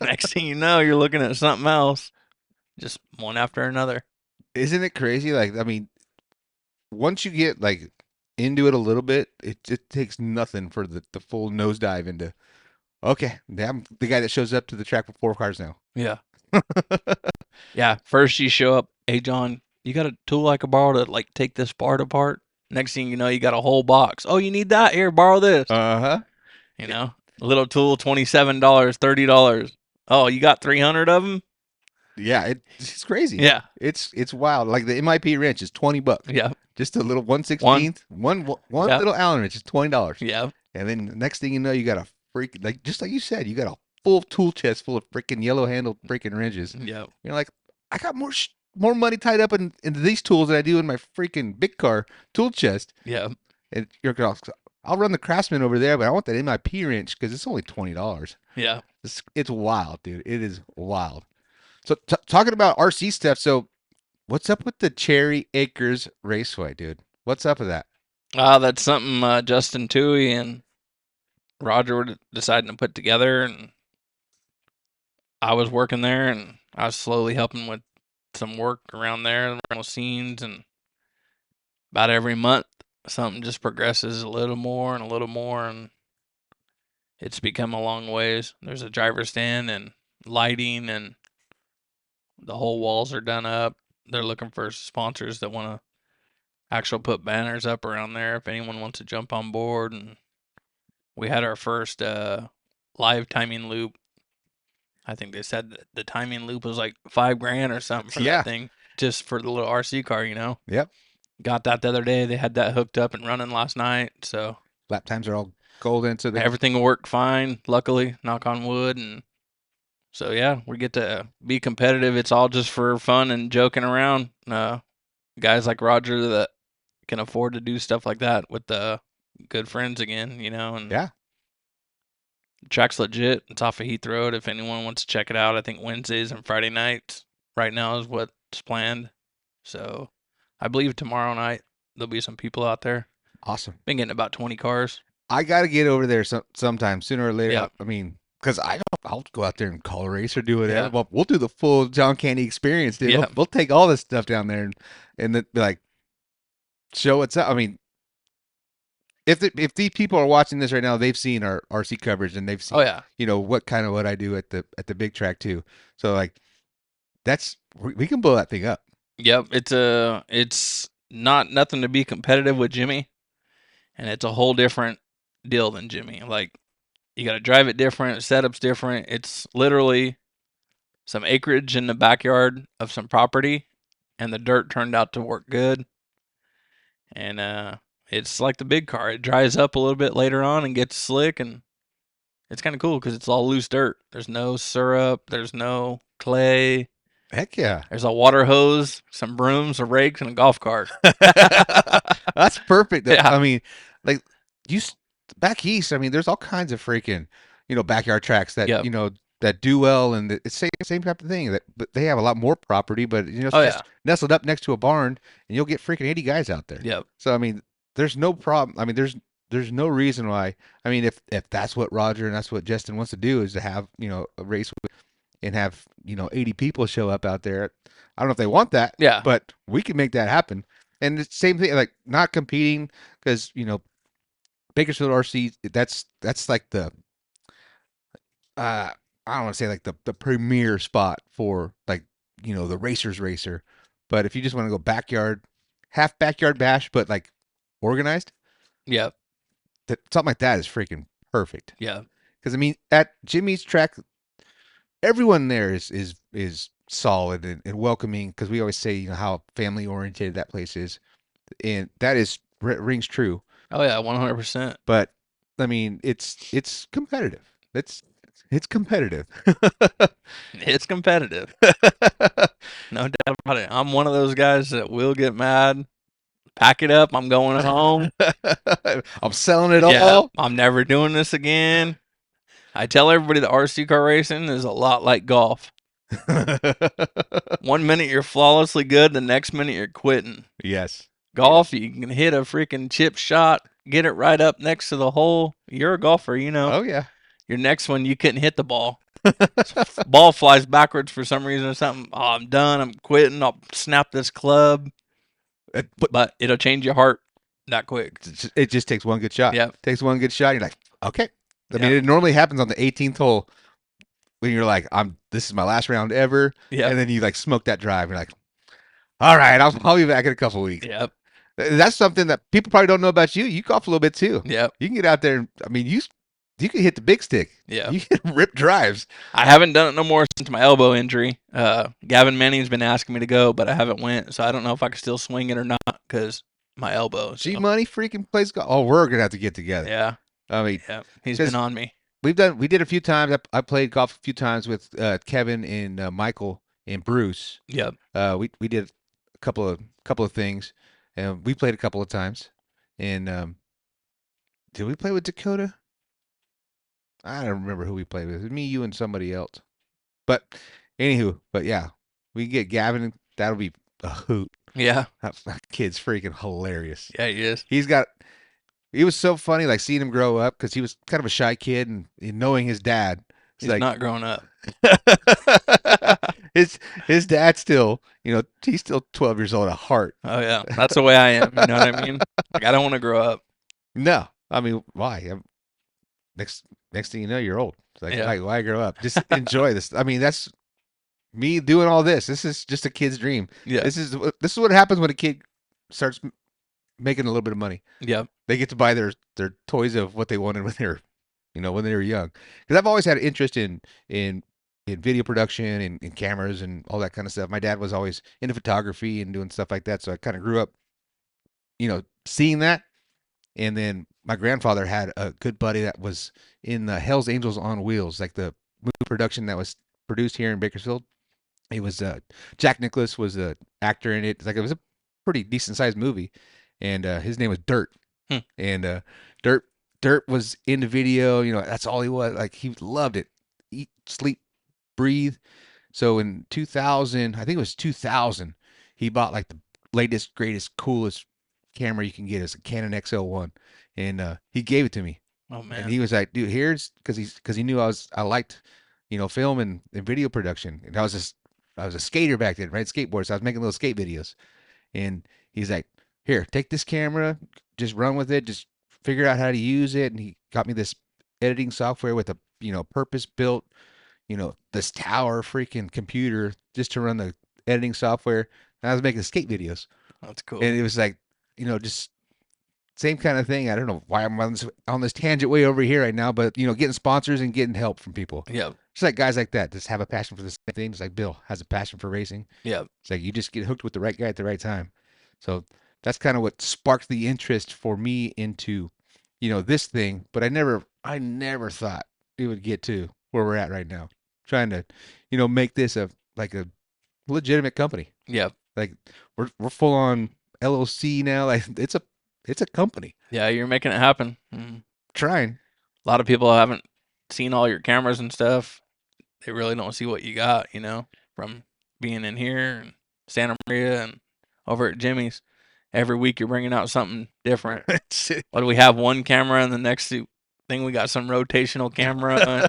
Next thing you know, you're looking at something else. Just one after another. Isn't it crazy? Like, I mean, once you get like into it a little bit, it takes nothing for the full nosedive into. Okay, I'm the guy that shows up to the track with 4 cars now. Yeah. Yeah. First you show up, hey John, you got a tool I could borrow to like take this part apart? Next thing you know, you got a whole box. Oh, you need that? Here, borrow this. Uh-huh. You know, a little tool, $27, $30. Oh, you got 300 of them? Yeah, it's crazy. Yeah. It's wild. Like the MIP wrench is $20. Yeah. Just a little 1/16, one Yep. little Allen wrench is $20. Yeah. And then the next thing you know, you got a freak, like just like you said, you got a full tool chest full of freaking yellow handled freaking wrenches. Yeah. You're like, I got more money tied up into these tools than I do in my freaking big car tool chest. Yeah. And you're going, I'll run the Craftsman over there, but I want that MIP wrench because it's only $20. Yeah. It's wild, dude. It is wild. So talking about RC stuff, so what's up with the Cherry Acres Raceway, dude? What's up with that? That's something Justin Toohey and Roger were deciding to put together, and I was working there, and I was slowly helping with some work around there, around the scenes, and about every month something just progresses a little more and a little more, and it's become a long ways. There's a driver stand and lighting, and the whole walls are done up. They're looking for sponsors that want to actually put banners up around there if anyone wants to jump on board. And we had our first live timing loop. I think they said that the timing loop was like $5,000 or something for Yeah. that thing, just for the little RC car, you know. Yep. Got that the other day. They had that hooked up and running last night, so Lap times are all golden, so everything worked fine. Luckily, knock on wood, and so yeah, we get to be competitive. It's all just for fun and joking around. Guys like Roger that can afford to do stuff like that with the good friends again, you know. And yeah. the track's legit. It's off of Heath Road. If anyone wants to check it out, I think Wednesdays and Friday nights right now is what's planned. So I believe tomorrow night there'll be some people out there. Awesome. Been getting about 20 cars. I got to get over there sometime sooner or later. Yeah. I mean, because I'll go out there and call a race or do whatever. Yeah. Well, we'll do the full John Candy experience, dude. Yeah. We'll take all this stuff down there and then be like, show what's up. I mean, if these people are watching this right now, they've seen our RC coverage and they've seen, Oh yeah, you know, what I do at the big track too. So like, we can blow that thing up. yep. It's not nothing to be competitive with Jimmy, and it's a whole different deal than Jimmy. Like, you got to drive it different, setup's different. It's literally some acreage in the backyard of some property, and the dirt turned out to work good. And it's like the big car. It dries up a little bit later on and gets slick, and it's kind of cool because it's all loose dirt. There's no syrup. There's no clay. Heck yeah. There's a water hose, some brooms, a rake, and a golf cart. That's perfect. Yeah. I mean, like back east, I mean, there's all kinds of freaking, you know, backyard tracks that, Yep. you know, that do well, and it's same type of thing. But they have a lot more property, but you know, it's Oh, just yeah. nestled up next to a barn, and you'll get freaking 80 guys out there. Yep. So I mean, there's no problem. I mean, there's no reason why. I mean, if that's what Roger and that's what Justin wants to do is to have, you know, a race and have, you know, 80 people show up out there. I don't know if they want that. Yeah. But we can make that happen. And it's the same thing, like not competing because, you know, Bakersfield RC, that's like the I don't want to say like the premier spot for, like, you know, the racer's racer. But if you just want to go half backyard bash, but like organized, Yep. something like that is freaking perfect. Yeah. Because I mean, at Jimmy's track, everyone there is solid and welcoming. Because we always say, you know, how family oriented that place is, and that rings true. Oh yeah, 100%. But I mean, it's competitive. It's competitive. It's competitive. No doubt about it. I'm one of those guys that will get mad. Pack it up. I'm going home. I'm selling it Yeah, all. I'm never doing this again. I tell everybody that RC car racing is a lot like golf. 1 minute you're flawlessly good, the next minute you're quitting. Yes. Golf, you can hit a freaking chip shot, get it right up next to the hole. You're a golfer, you know. Oh yeah. Your next one, you couldn't hit the ball. Ball flies backwards for some reason or something. Oh, I'm done. I'm quitting. I'll snap this club. But it'll change your heart that quick. It just takes one good shot. Yep. Takes one good shot. You're like, okay. I Yep. mean, it normally happens on the 18th hole when you're like, this is my last round ever. Yep. And then you like smoke that drive. You're like, all right, I'll be back in a couple weeks. Yep. That's something that people probably don't know about you. You golf a little bit too. Yep. You can get out there. And, I mean, you can hit the big stick. Yeah. You can rip drives. I haven't done it no more since my elbow injury. Gavin Manning's been asking me to go, but I haven't went, so I don't know if I can still swing it or not because my elbow. G Money freaking plays golf. Oh, we're gonna have to get together. Yeah. I mean, Yeah. He's been on me. We did a few times. I played golf a few times with Kevin and Michael and Bruce. Yep. We did a couple of things, and we played a couple of times. And did we play with Dakota? I don't remember who we played with. It was me, you, and somebody else. But anywho, yeah, we get Gavin. That'll be a hoot. Yeah. That kid's freaking hilarious. Yeah, he is. He was so funny, like seeing him grow up because he was kind of a shy kid and knowing his dad. He's like, not growing up. his dad still, he's still 12 years old at heart. Oh yeah, that's the way I am. You know what I mean? Like I don't want to grow up. No, I mean, why? Next thing you know, you're old. It's like, why grow up? Just enjoy this. I mean, that's me doing all this. This is just a kid's dream. Yeah. This is what happens when a kid starts making a little bit of money. Yep. They get to buy their toys of what they wanted when they were young. Because I've always had an interest in video production and cameras and all that kind of stuff. My dad was always into photography and doing stuff like that, so I kind of grew up, seeing that. And then my grandfather had a good buddy that was in the Hell's Angels on Wheels, like the movie production that was produced here in Bakersfield. It was Jack Nicklaus was the actor in it. It was a pretty decent sized movie, and his name was Dirt. And Dirt was in the video. That's all he was. Like he loved it. Eat, sleep, breathe. So in 2000, I think it was 2000, he bought like the latest, greatest, coolest camera you can get. It's a Canon XL1, and he gave it to me. Oh man! And he was like, "Dude, here's," because he knew I liked, film and video production. And I was a skater back then, right? Skateboard. So I was making little skate videos, and he's like, "Here, take this camera, just run with it, just figure out how to use it." And he got me this editing software with a purpose built, this tower freaking computer just to run the editing software. And I was making skate videos. That's cool. And it was like, just same kind of thing. I don't know why I'm on this tangent way over here right now, but getting sponsors and getting help from people. Yeah. Just like guys like that, just have a passion for the same thing. Just like Bill has a passion for racing. Yeah. It's like you just get hooked with the right guy at the right time. So that's kind of what sparked the interest for me into, this thing. But I never thought it would get to where we're at right now. Trying to, make this a legitimate company. Yeah. Like we're full on LLC now. Like it's a company. Yeah, you're making it happen. Trying. A lot of people haven't seen all your cameras and stuff. They really don't see what you got, from being in here and Santa Maria and over at Jimmy's. Every week you're bringing out something different. What do we have? One camera, and the next thing we got some rotational camera.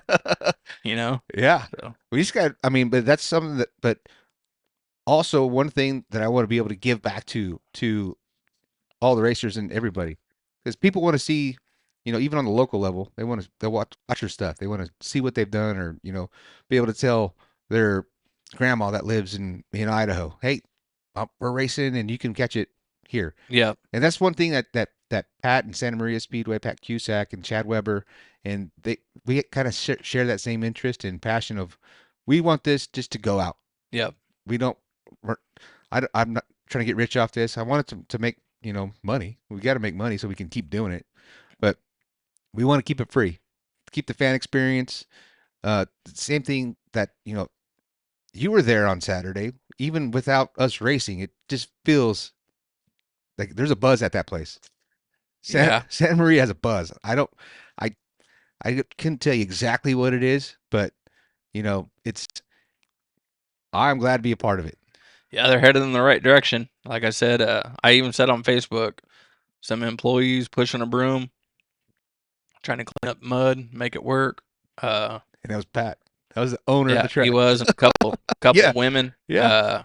Yeah. So. We just got. I mean, but that's something that. But also one thing that I want to be able to give back to all the racers and everybody, because people want to see, even on the local level, they'll watch your stuff. They want to see what they've done, or be able to tell their grandma that lives in Idaho, hey, we're racing and you can catch it here. Yeah. And that's one thing that Pat and Santa Maria Speedway, Pat Cusack and Chad Weber, and we kind of share that same interest and passion of, we want this just to go out. Yeah. I'm not trying to get rich off this. I want it to make, money. We got to make money so we can keep doing it. But we want to keep it free, keep the fan experience. Same thing that, you were there on Saturday, even without us racing, it just feels like there's a buzz at that place. Santa Maria has a buzz. I couldn't tell you exactly what it is, but I'm glad to be a part of it. Yeah, they're headed in the right direction. Like I said, I even said on Facebook, some employees pushing a broom, trying to clean up mud, make it work. And that was Pat. That was the owner of Yeah, the he track. was, and a couple Yeah, of women. yeah.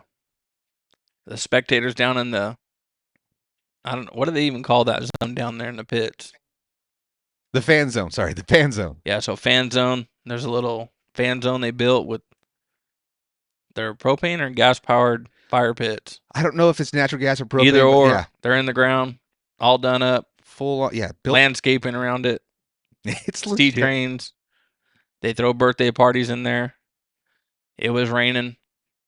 The spectators down in the, I don't know, what do they even call that zone down there in the pits? The fan zone. Sorry, the fan zone. Yeah, so fan zone. There's a little fan zone they built with their propane or gas powered fire pits. I don't know if it's natural gas or Either propane, but or, yeah, they're in the ground, all done up, full on. Yeah, built. landscaping around it, It's sea legit. trains. They throw birthday parties in there. It was raining.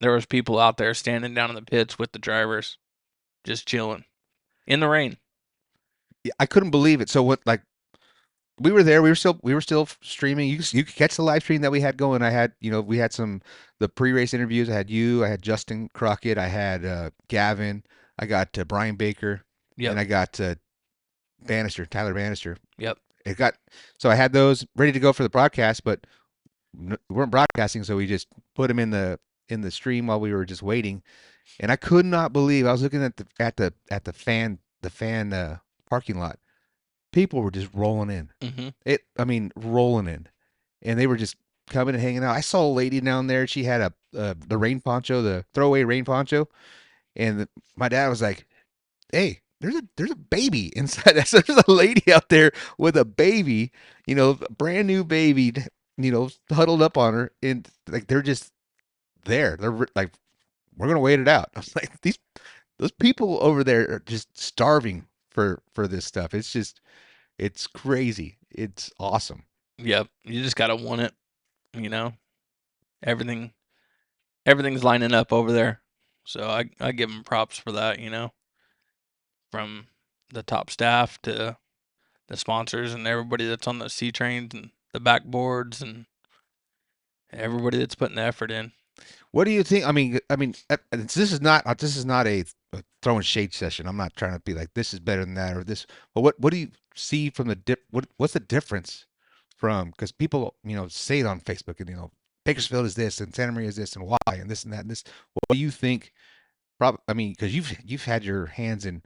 There was people out there standing down in the pits with the drivers, just chilling in the rain. Yeah, I couldn't believe it. So what? Like we were there. We were still streaming. You could catch the live stream that we had going. I had we had some the pre-race interviews. I had you. I had Justin Crockett. I had Gavin. I got Brian Baker, and Yep, I got Tyler Bannister. yep. It got so I had those ready to go for the broadcast, but we weren't broadcasting, so we just put them in the stream while we were just waiting. And I could not believe I was looking at the fan parking lot. People were just rolling in. Hmm. I mean, rolling in, and they were just coming and hanging out. I saw a lady down there. She had the rain poncho, the throwaway rain poncho, and my dad was like, "Hey, there's a baby inside." So there's a lady out there with a baby, a brand new baby, huddled up on her, and like they're just there. They're like, "We're gonna wait it out." I was like, those people over there are just starving for this stuff. It's crazy. It's awesome. Yep. You just gotta want it. You know, everything everything's lining up over there. So I give them props for that. From the top staff to the sponsors and everybody that's on the C trains and the backboards and everybody that's putting the effort in. What do you think? This is not a throwing shade session. I'm not trying to be like this is better than that or this. But what do you see from the what's the difference from because people say it on Facebook and Bakersfield is this and Santa Maria is this and why and this and that and this. What do you think? Because you've had your hands in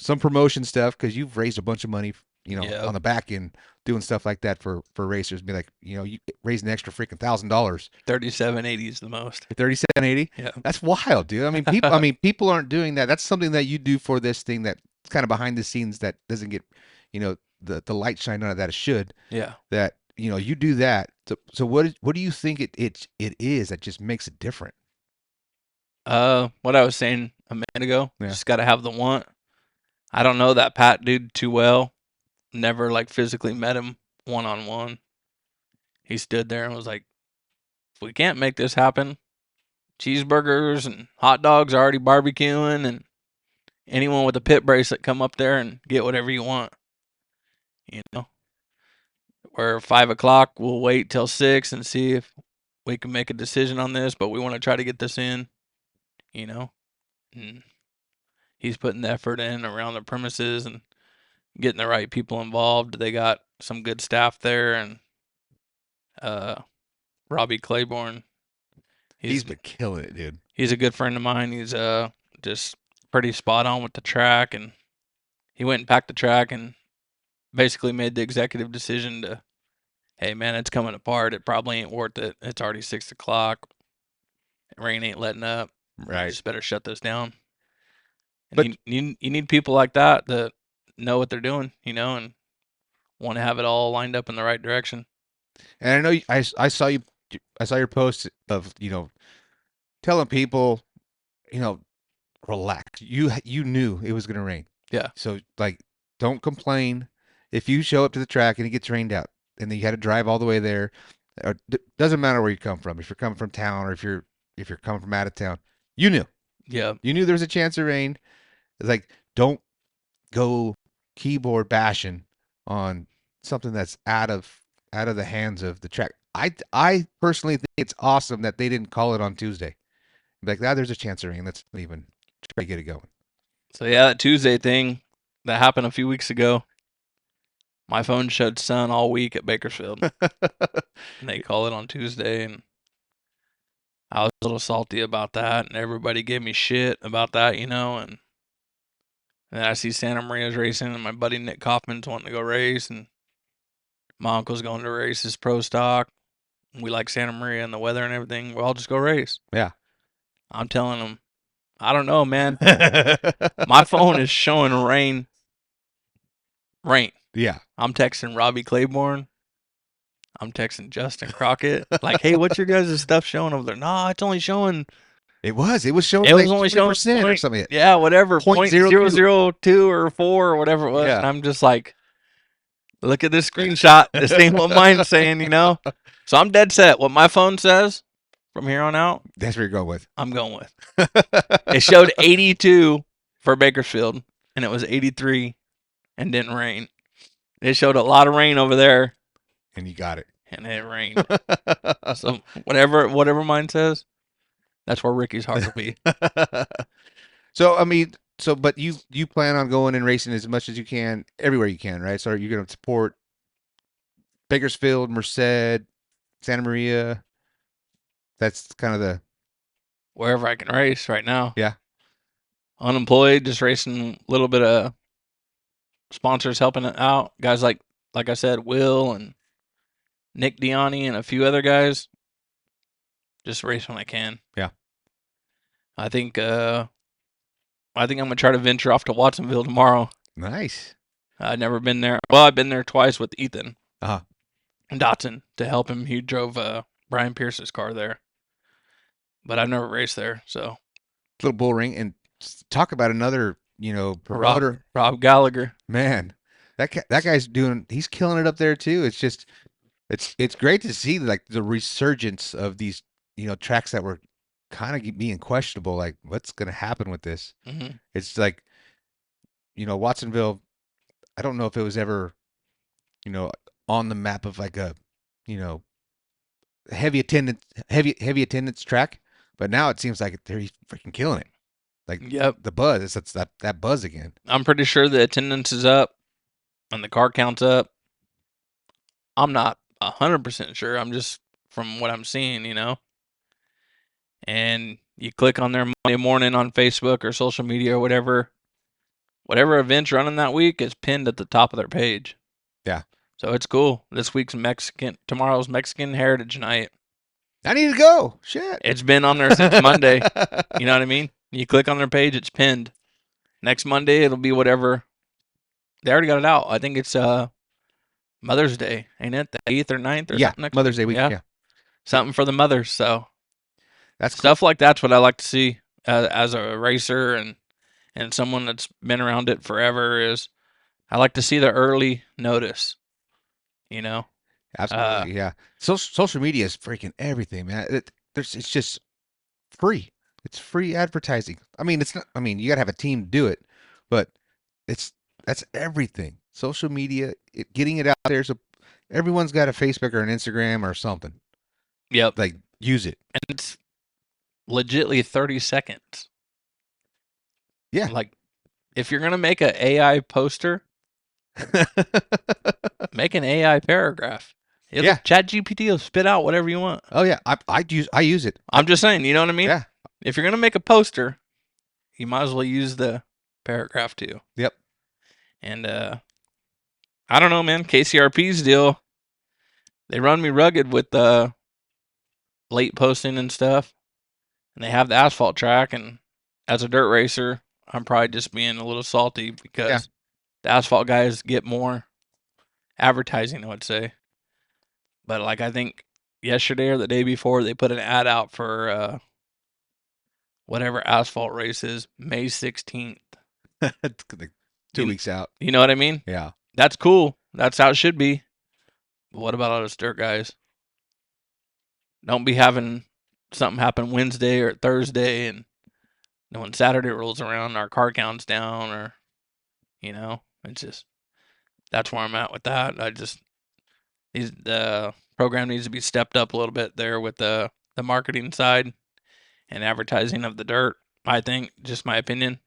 some promotion stuff because you've raised a bunch of money, Yeah, on the back end doing stuff like that for racers. Be like, you raise an extra freaking $1,000 $37.80 is the most. 3780. Yeah. That's wild, dude. People aren't doing that. That's something that you do for this thing that's kind of behind the scenes that doesn't get, the light shine on it that it should. Yeah. That you do that. So what do you think it is that just makes it different? What I was saying a minute ago, Yeah. just got to have the want. I don't know that Pat dude too well. Never like physically met him one on one. He stood there and was like, if we can't make this happen, cheeseburgers and hot dogs are already barbecuing, and anyone with a pit bracelet come up there and get whatever you want. You know, where 5 o'clock, we'll wait till 6 and see if we can make a decision on this, but we want to try to get this in, you know. And he's putting the effort in around the premises and getting the right people involved. They got some good staff there, and Robbie Claiborne, He's been killing it, dude. he's a good friend of mine. He's just pretty spot on with the track, and he went and packed the track and basically made the executive decision to, hey man, it's coming apart. It probably ain't worth it. It's already 6 o'clock. Rain ain't letting up. Right. Just better shut this down. And But you need people like that that know what they're doing, and want to have it all lined up in the right direction. and I know I saw your post of telling people relax. You knew it was gonna rain. Yeah. So like, don't complain if you show up to the track and it gets rained out, and then you had to drive all the way there. Or, doesn't matter where you come from. If you're coming from town or if you're coming from out of town, you knew. Yeah. You knew there was a chance of rain. It's like don't go keyboard bashing on something that's out of the hands of the track. I personally think it's awesome that they didn't call it on Tuesday. Like, there's a chance of rain. Let's even try to get it going. So yeah, that Tuesday thing that happened a few weeks ago. My phone showed sun all week at Bakersfield, and they call it on Tuesday, and I was a little salty about that, and everybody gave me shit about that, and then I see Santa Maria's racing, and my buddy Nick Kaufman's wanting to go race, and my uncle's going to race his pro stock. We like Santa Maria and the weather and everything. Well, I'll just go race. Yeah. I'm telling him, I don't know, man. My phone is showing rain. Yeah. I'm texting Robbie Claiborne. I'm texting Justin Crockett. Like, hey, what's your guys' stuff showing over there? Nah, it's only showing. It was showing It was like only showing 20% or something. Yeah, whatever. 0.02. 0.002 or 4 or whatever it was. Yeah. And I'm just like, look at this screenshot. This ain't what mine's saying, So I'm dead set. What my phone says from here on out, That's what you're going with. I'm going with. It showed 82 for Bakersfield, and it was 83 and didn't rain. It showed a lot of rain over there, And you got it. and it rained. So whatever mine says, that's where Ricky's heart will be. So I mean, but you plan on going and racing as much as you can everywhere you can, right? So you're going to support Bakersfield, Merced, Santa Maria. That's kind of the Wherever I can race right now. Yeah. Unemployed, just racing a little bit of sponsors helping it out. Guys like I said, Will and Nick Diani and a few other guys. Just race when I can. Yeah. I think I'm gonna try to venture off to Watsonville tomorrow. Nice. I've never been there. Well, I've been there twice with Ethan Dotson to help him. He drove Brian Pierce's car there, but I've never raced there. So little bull ring, and talk about another promoter. Rob Gallagher. Man, that guy's he's killing it up there too. It's just it's great to see like the resurgence of these tracks that were kind of being questionable. Like, what's going to happen with this? Mm-hmm. It's like Watsonville. I don't know if it was ever on the map of like a heavy attendance track, but now it seems like they're freaking killing it. Like, yep, the buzz, it's that buzz again. I'm pretty sure the attendance is up and the car count's up. I'm not 100% sure. I'm just from what I'm seeing, And you click on their Monday morning on Facebook or social media or whatever event's running that week is pinned at the top of their page. Yeah. So it's cool. This week's tomorrow's Mexican Heritage Night. I need to go. Shit. It's been on there since Monday. You know what I mean? You click on their page, it's pinned. Next Monday, it'll be whatever. They already got it out. I think it's Mother's Day, ain't it? The 8th or 9th or something? Mother's Day week. Yeah. Something for the mothers. So that's stuff like that's what I like to see as a racer and someone that's been around it forever. Is I like to see the early notice. Absolutely, yeah. Social media is freaking everything, man. It's just free. It's free advertising. I mean, it's not. I mean, you gotta have a team to do it, but that's everything. Social media, getting it out there, so everyone's got a Facebook or an Instagram or something. Yep. Like, use it, and it's legitly 30 seconds. Yeah. Like, if you're gonna make an AI poster, make an AI paragraph. ChatGPT will spit out whatever you want. Oh yeah, I use it. I'm just saying, you know what I mean? Yeah. If you're gonna make a poster, you might as well use the paragraph too. Yep. And I don't know, man. KCRP's deal, they run me rugged with late posting and stuff, and they have the asphalt track. And as a dirt racer, I'm probably just being a little salty because the asphalt guys get more advertising, I would say. But like, I think yesterday or the day before, they put an ad out for whatever asphalt race is, May 16th. It's like 2 weeks out. You know what I mean? Yeah. That's cool. That's how it should be. But what about all those dirt guys? Don't be having something happen Wednesday or Thursday, and then when Saturday rolls around, our car count's down, or it's just, that's where I'm at with that. The program needs to be stepped up a little bit there with the marketing side and advertising of the dirt. I think, just my opinion.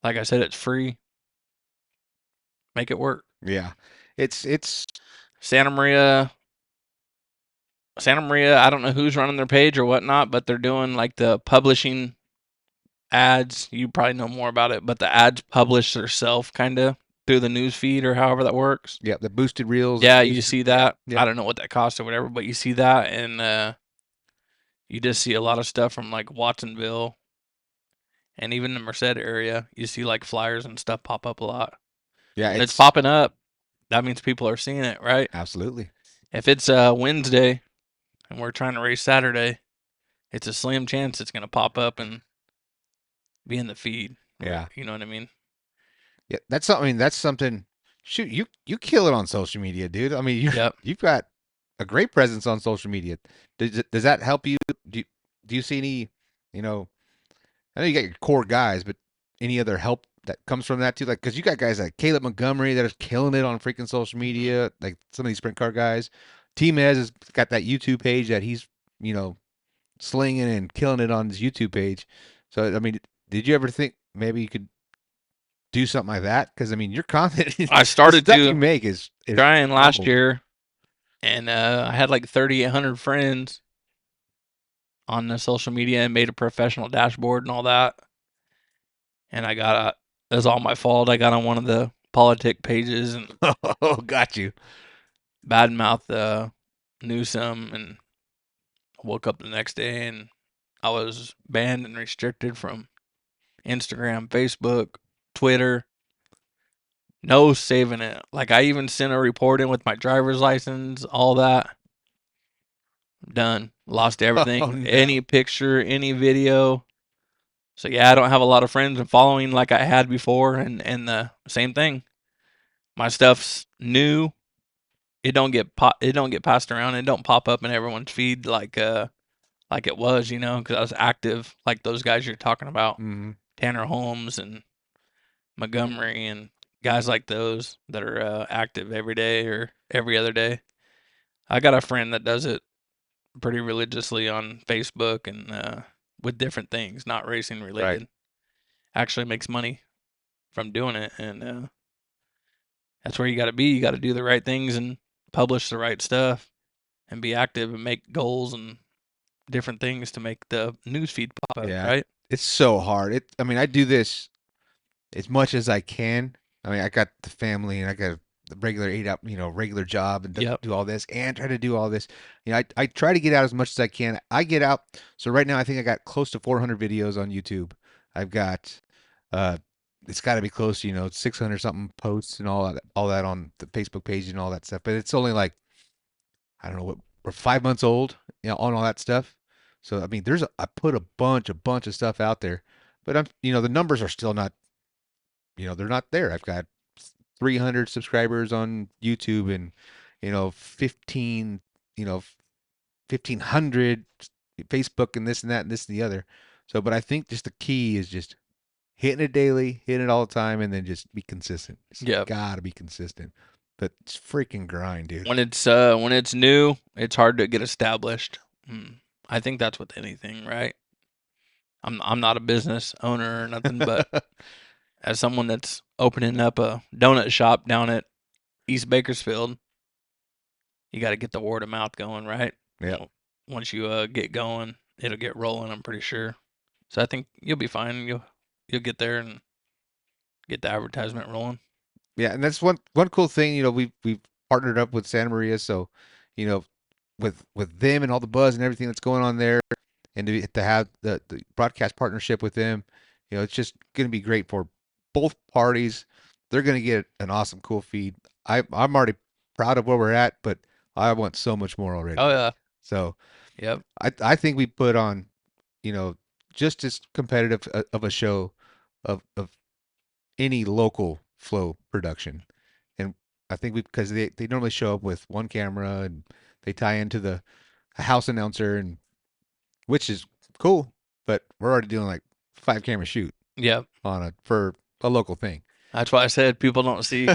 Like I said, it's free. Make it work. Yeah. It's Santa Maria Santa Maria, I don't know who's running their page or whatnot, but they're doing like the publishing ads. You probably know more about it, but the ads publish themselves kind of through the news feed or however that works. Yeah, the boosted reels. Yeah, you see that. Yeah. I don't know what that costs or whatever, but you see that, and you just see a lot of stuff from like Watsonville and even the Merced area. You see like flyers and stuff pop up a lot. Yeah, When it's popping up, that means people are seeing it, right? Absolutely. If it's Wednesday and we're trying to race Saturday, it's a slim chance it's going to pop up and be in the feed. Yeah. Right? You know what I mean? Yeah, that's something. I mean, that's something. Shoot, you kill it on social media, dude. I mean, you've got a great presence on social media. Does that help you? Do you see any? You know, I know you got your core guys, but any other help that comes from that too? Like, because you got guys like Caleb Montgomery that are killing it on freaking social media. Like some of these sprint car guys. T-Mez has got that YouTube page that he's slinging and killing it on his YouTube page. So I mean, did you ever think maybe you could do something like that? Because I mean, your content, I started the stuff to you make is trying last gold. year, and I had like 3,800 friends on the social media and made a professional dashboard and all that. And I got it was all my fault. I got on one of the politic pages and Oh, got you. badmouth Newsom, and woke up the next day and I was banned and restricted from Instagram, Facebook, Twitter. No saving it. Like I even sent a report in with my driver's license, all that. Done. Lost everything. Oh, no. Any picture, any video. So yeah, I don't have a lot of friends and following like I had before, and the same thing. My stuff's new. It don't get passed around. It don't pop up in everyone's feed like it was, because I was active like those guys you're talking about. Mhm. Tanner Holmes and Montgomery and guys like those that are active every day or every other day. I got a friend that does it pretty religiously on Facebook and with different things, not racing related. Right. Actually makes money from doing it, and that's where you got to be. You got to do the right things and publish the right stuff and be active and make goals and different things to make the news feed pop up, Yeah. right? It's so hard. I mean, I do this as much as I can. I mean, I got the family and I got the regular 8 up, regular job and Yep. do all this and try to do all this. I try to get out as much as I can. I get out. So right now I think I got close to 400 videos on YouTube. I've got it's got to be close to, 600 something posts and all that on the Facebook page and all that stuff. But it's only like, I don't know what, we're 5 months old, on all that stuff. So I mean, I put a bunch of stuff out there, but the numbers are still not, they're not there. I've got 300 subscribers on YouTube and 15, 1500 Facebook and this and that and this and the other. So, but I think just the key is just hitting it daily, hitting it all the time, and then just be consistent. Yep. Gotta be consistent. But it's freaking grind, dude. When it's new, it's hard to get established. I think that's with anything, right? I'm not a business owner or nothing, but as someone that's opening up a donut shop down at East Bakersfield, you got to get the word of mouth going, right? Yeah. Once you get going, it'll get rolling. I'm pretty sure. So I think you'll be fine. You'll get there and get the advertisement rolling. Yeah, and that's one cool thing. We've partnered up with Santa Maria, so with them and all the buzz and everything that's going on there, and to have the broadcast partnership with them, it's just going to be great for both parties. They're going to get an awesome, cool feed. I'm already proud of where we're at, but I want so much more already. Oh yeah. So, yep. I think we put on, just as competitive of a show of any local flow production. And I think because they normally show up with one camera and they tie into the house announcer, and which is cool, but we're already doing like 5 camera shoot. Yep. For a local thing. That's why I said people don't see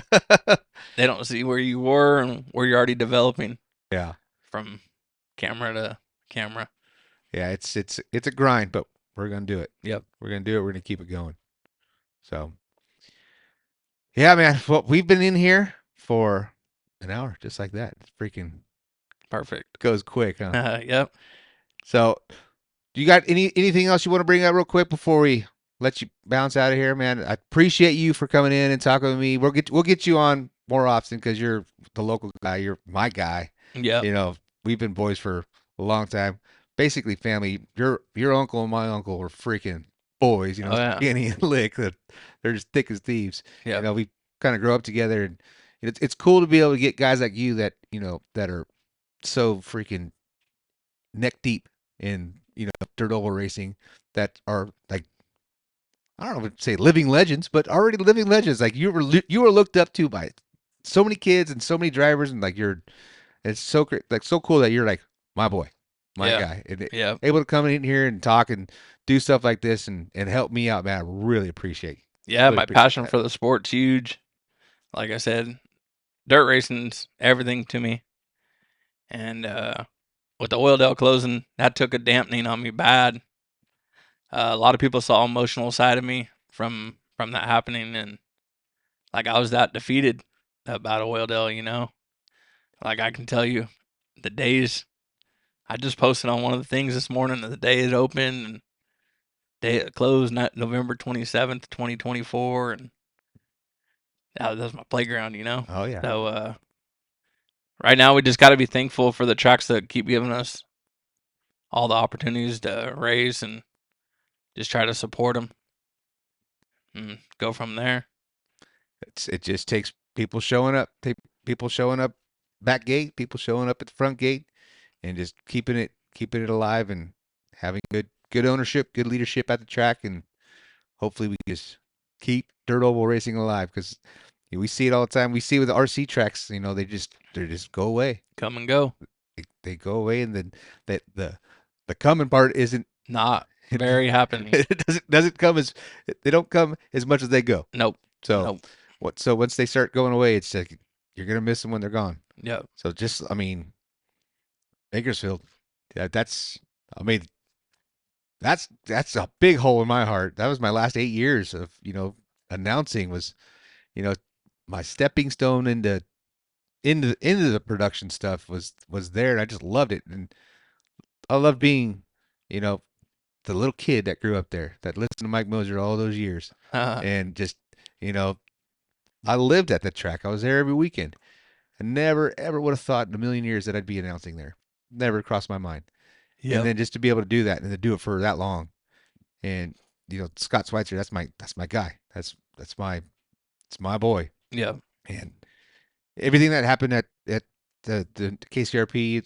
they don't see where you were and where you're already developing. Yeah. From camera to camera. Yeah, it's a grind, but we're gonna do it. Yep. We're gonna do it. We're gonna keep it going. So yeah, man. Well, we've been in here for an hour, just like that. It's freaking Perfect. Goes quick, huh? Yep. So, do you got anything else you want to bring up real quick before we let you bounce out of here, man? I appreciate you for coming in and talking with me. We'll get you on more often because you're the local guy. You're my guy. Yep. You know, we've been boys for a long time, basically family. Your uncle and my uncle were freaking boys. You know, Oh, yeah. Skinny and Lick. They're just thick as thieves. Yep. You know, we kind of grow up together, and it's cool to be able to get guys like you that that are so freaking neck deep in dirt oval racing that are like, I don't know if I'd say living legends, but already living legends. Like you were looked up to by so many kids and so many drivers, and like it's so great, like so cool that you're like my boy, my Yeah. guy, and Yep. able to come in here and talk and do stuff like this and help me out, man. I really appreciate. Yeah, Really my appreciate passion that. for the sport's huge. Like I said, dirt racing's everything to me. And with the Oildale closing, that took a dampening on me bad. A lot of people saw emotional side of me from that happening, and like I was that defeated about Oildale, you know. Like I can tell you, the days I just posted on one of the things this morning that the day it opened and day it closed, November 27th, 2024, and that was my playground, you know. Oh yeah, So right now we just got to be thankful for the tracks that keep giving us all the opportunities to race and just try to support them and go from there. it just takes people showing up, people showing up back gate, people showing up at the front gate, and just keeping it alive and having good ownership, good leadership at the track, and hopefully we just keep dirt oval racing alive because we see it all the time. We see with the RC tracks, they just go away. Come and go. They go away, and then the coming part isn't. Not very happening. It doesn't come as they don't come as much as they go. Nope. So Nope. so once they start going away, it's like you're gonna miss them when they're gone. Yep. So just Bakersfield, that's I mean that's a big hole in my heart. That was my last 8 years of announcing was you know my stepping stone into the production stuff was there, and I just loved it, and I loved being you know the little kid that grew up there that listened to Mike Moser all those years, and just you know I lived at the track. I was there every weekend. I never ever would have thought in a million years that I'd be announcing there. Never crossed my mind. And Yep. then just to be able to do that and to do it for that long, and Scott Schweitzer, that's my guy. It's my boy. Yep. And everything that happened at the KCRP,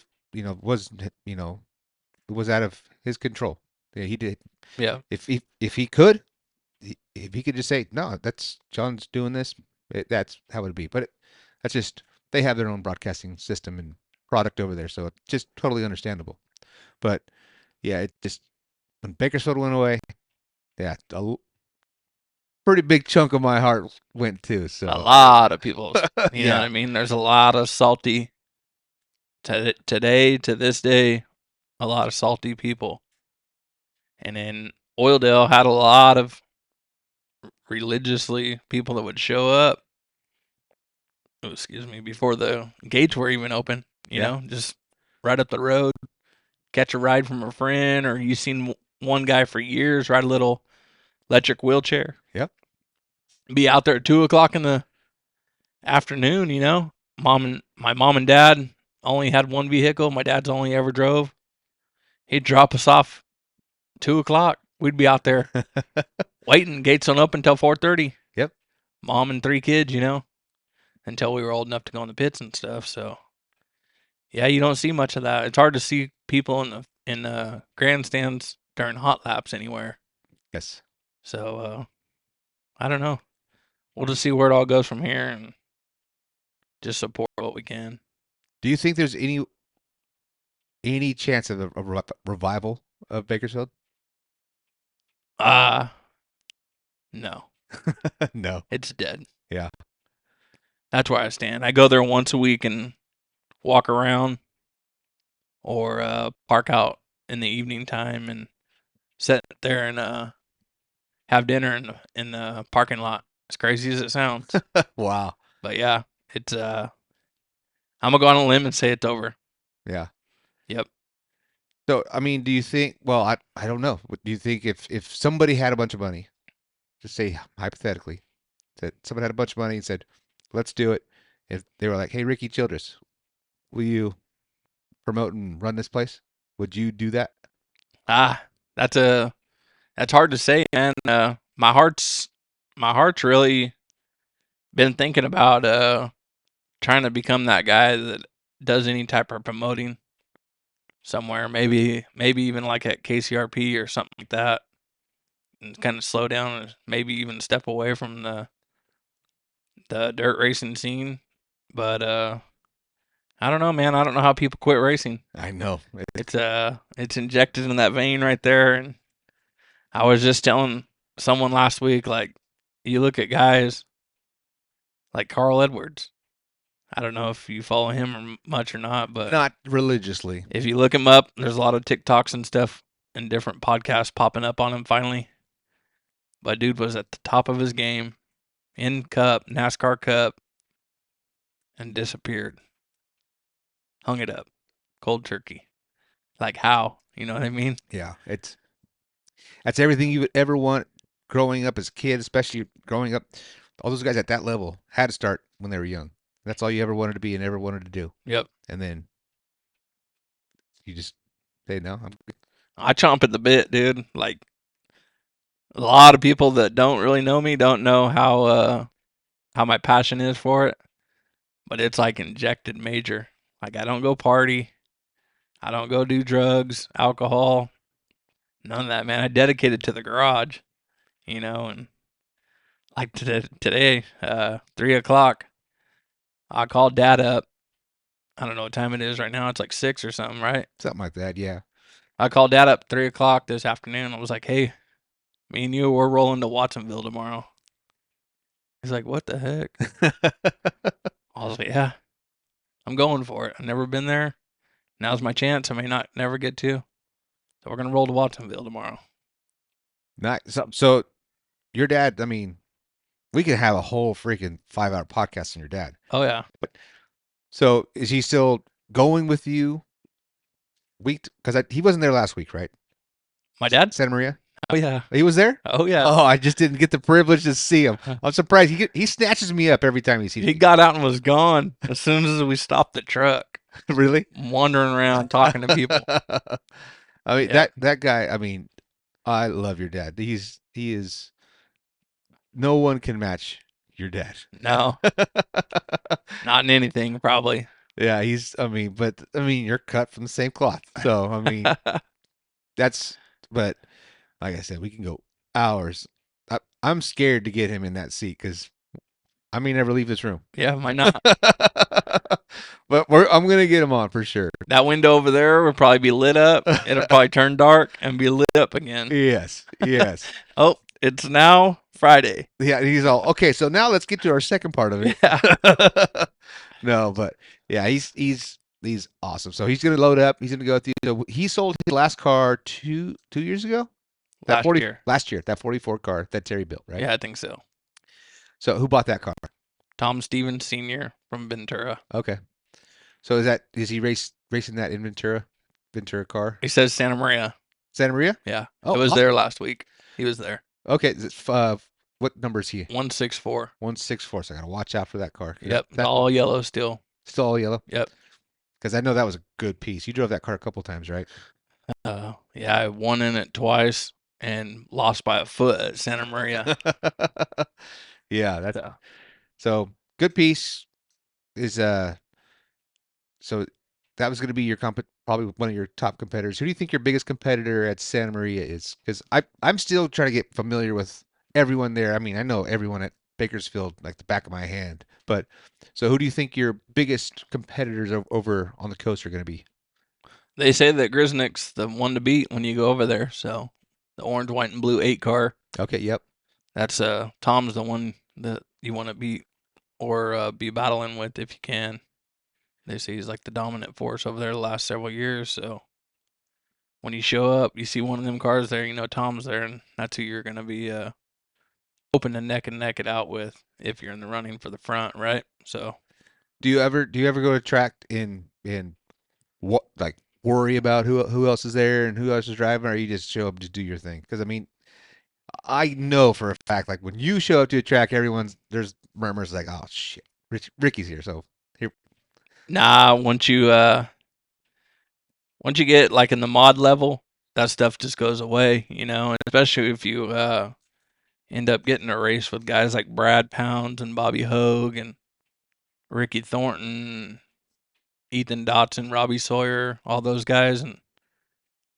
was was out of his control. Yeah, he did. Yeah. If he could, if he could just say no, that's John's doing this. That's how it would be. But that's just they have their own broadcasting system and product over there, so it's just totally understandable. But yeah, it just when Bakersfield went away, yeah, pretty big chunk of my heart went too. So A lot of people, you know yeah, what I mean? There's a lot of salty today to this day, a lot of salty people. And then Oildale had a lot of religiously people that would show up. Oh, excuse me, before the gates were even open, you know, just right up the road, catch a ride from a friend, or you seen one guy for years ride a little electric wheelchair. Yep. Be out there at 2:00 in the afternoon, you know. My mom and dad only had one vehicle. My dad's only ever drove. He'd drop us off 2:00. We'd be out there waiting. Gates don't open until 4:30. Yep. Mom and 3 kids, you know, until we were old enough to go in the pits and stuff. So yeah, you don't see much of that. It's hard to see people in the grandstands during hot laps anywhere. Yes. So I don't know. We'll just see where it all goes from here and just support what we can. Do you think there's any chance of a revival of Bakersfield? No. No. It's dead. Yeah. That's where I stand. I go there once a week and walk around or park out in the evening time and sit there and have dinner in the parking lot. As crazy as it sounds. Wow. But yeah, it's I'm gonna go on a limb and say it's over. Yeah. Yep. So, I mean, do you think, well, I don't know. What do you think if somebody had a bunch of money, just say hypothetically, that someone had a bunch of money and said, let's do it. If they were like, hey, Ricky Childress, will you promote and run this place? Would you do that? Ah, that's hard to say, man. My heart's really been thinking about trying to become that guy that does any type of promoting somewhere. Maybe even like at KCRP or something like that, and kind of slow down and maybe even step away from the dirt racing scene. But I don't know, man. I don't know how people quit racing. I know. It's injected in that vein right there. And I was just telling someone last week, like, you look at guys like Carl Edwards. I don't know if you follow him or much or not, but Not religiously. if you look him up, there's a lot of TikToks and stuff and different podcasts popping up on him finally. But dude was at the top of his game in Cup, NASCAR Cup, and disappeared. Hung it up. Cold turkey. Like how? You know what I mean? Yeah, that's everything you would ever want growing up as a kid, especially growing up. All those guys at that level had to start when they were young. That's all you ever wanted to be and ever wanted to do. Yep. And then you just say, no, I chomp at the bit, dude. Like a lot of people that don't really know me don't know how my passion is for it, but it's like injected major. Like I don't go party, I don't go do drugs, alcohol, none of that, man. I dedicate it to the garage, and like today, 3 o'clock, I called Dad up. I don't know what time it is right now. It's like 6 or something, right? something like that. Yeah. I called Dad up 3 o'clock this afternoon. I was like, "Hey, me and you, we're rolling to Watsonville tomorrow." He's like, "What the heck?" I was like, "Yeah, I'm going for it. I've never been there. Now's my chance. I may not never get to. So we're gonna roll to Watsonville tomorrow." Not so your dad, I mean, we could have a whole freaking 5-hour podcast on your dad. Oh yeah, So is he still going with you week? Because he wasn't there last week, right? my dad. Santa Maria. Oh yeah, He was there. oh yeah. Oh, I just didn't get the privilege to see him. I'm surprised. He snatches me up every time he sees He me. got out and was gone as soon as we stopped the truck. Really? Wandering around talking to people. I mean Yeah. that guy. I mean, I love your dad. He is no one can match your dad. No, not in anything probably. Yeah, he's. I mean, but I mean, you're cut from the same cloth. So I mean, that's. But like I said, we can go hours. I'm scared to get him in that seat because I may never leave this room. Yeah, why not? But I'm gonna get him on for sure. That window over there will probably be lit up. It'll probably turn dark and be lit up again. Yes, yes. Oh, it's now Friday. Yeah, he's all okay. So now let's get to our second part of it. Yeah. No, but yeah, he's awesome. So he's gonna load up. He's gonna go with you. So he sold his last car two years ago. Last year. Last year, that 44 car that Terry built, right? Yeah, I think so. So who bought that car? Tom Stevens Sr. from Ventura. Okay. So is he racing that in Ventura car? He says Santa Maria. Santa Maria? Yeah. Oh, I was awesome. there last week. He was there. Okay. What number is he? 164. 164. So I gotta watch out for that car. Yep. That All yellow still. still all yellow. Yep. Because I know that was a good piece. You drove that car a couple times, right? Yeah, I won in it twice and lost by a foot at Santa Maria. Yeah, that's So, so good piece is so that was going to be your probably one of your top competitors. Who do you think your biggest competitor at Santa Maria is? Because I'm still trying to get familiar with everyone there. I mean, I know everyone at Bakersfield like the back of my hand. But so who do you think your biggest competitors over on the coast are going to be? they say that Grisnick's the one to beat when you go over there. So the orange, white, and blue 8 car. Okay, yep. That's Tom's the one that you want to beat or be battling with if you can. They say he's like the dominant force over there the last several years. So when you show up, you see one of them cars there, you know Tom's there, and that's who you're gonna be hoping to neck and neck it out with if you're in the running for the front, right? So Do you ever go to track in what like worry about who else is there and who else is driving, or you just show up to do your thing? Because I mean, I know for a fact, like when you show up to a track, there's murmurs like, oh shit, Ricky's here, so here. Nah, once you get like in the mod level, that stuff just goes away, you know, and especially if you end up getting a race with guys like Brad Pounds and Bobby Hogue and Ricky Thornton, Ethan Dotson, Robbie Sawyer, all those guys, and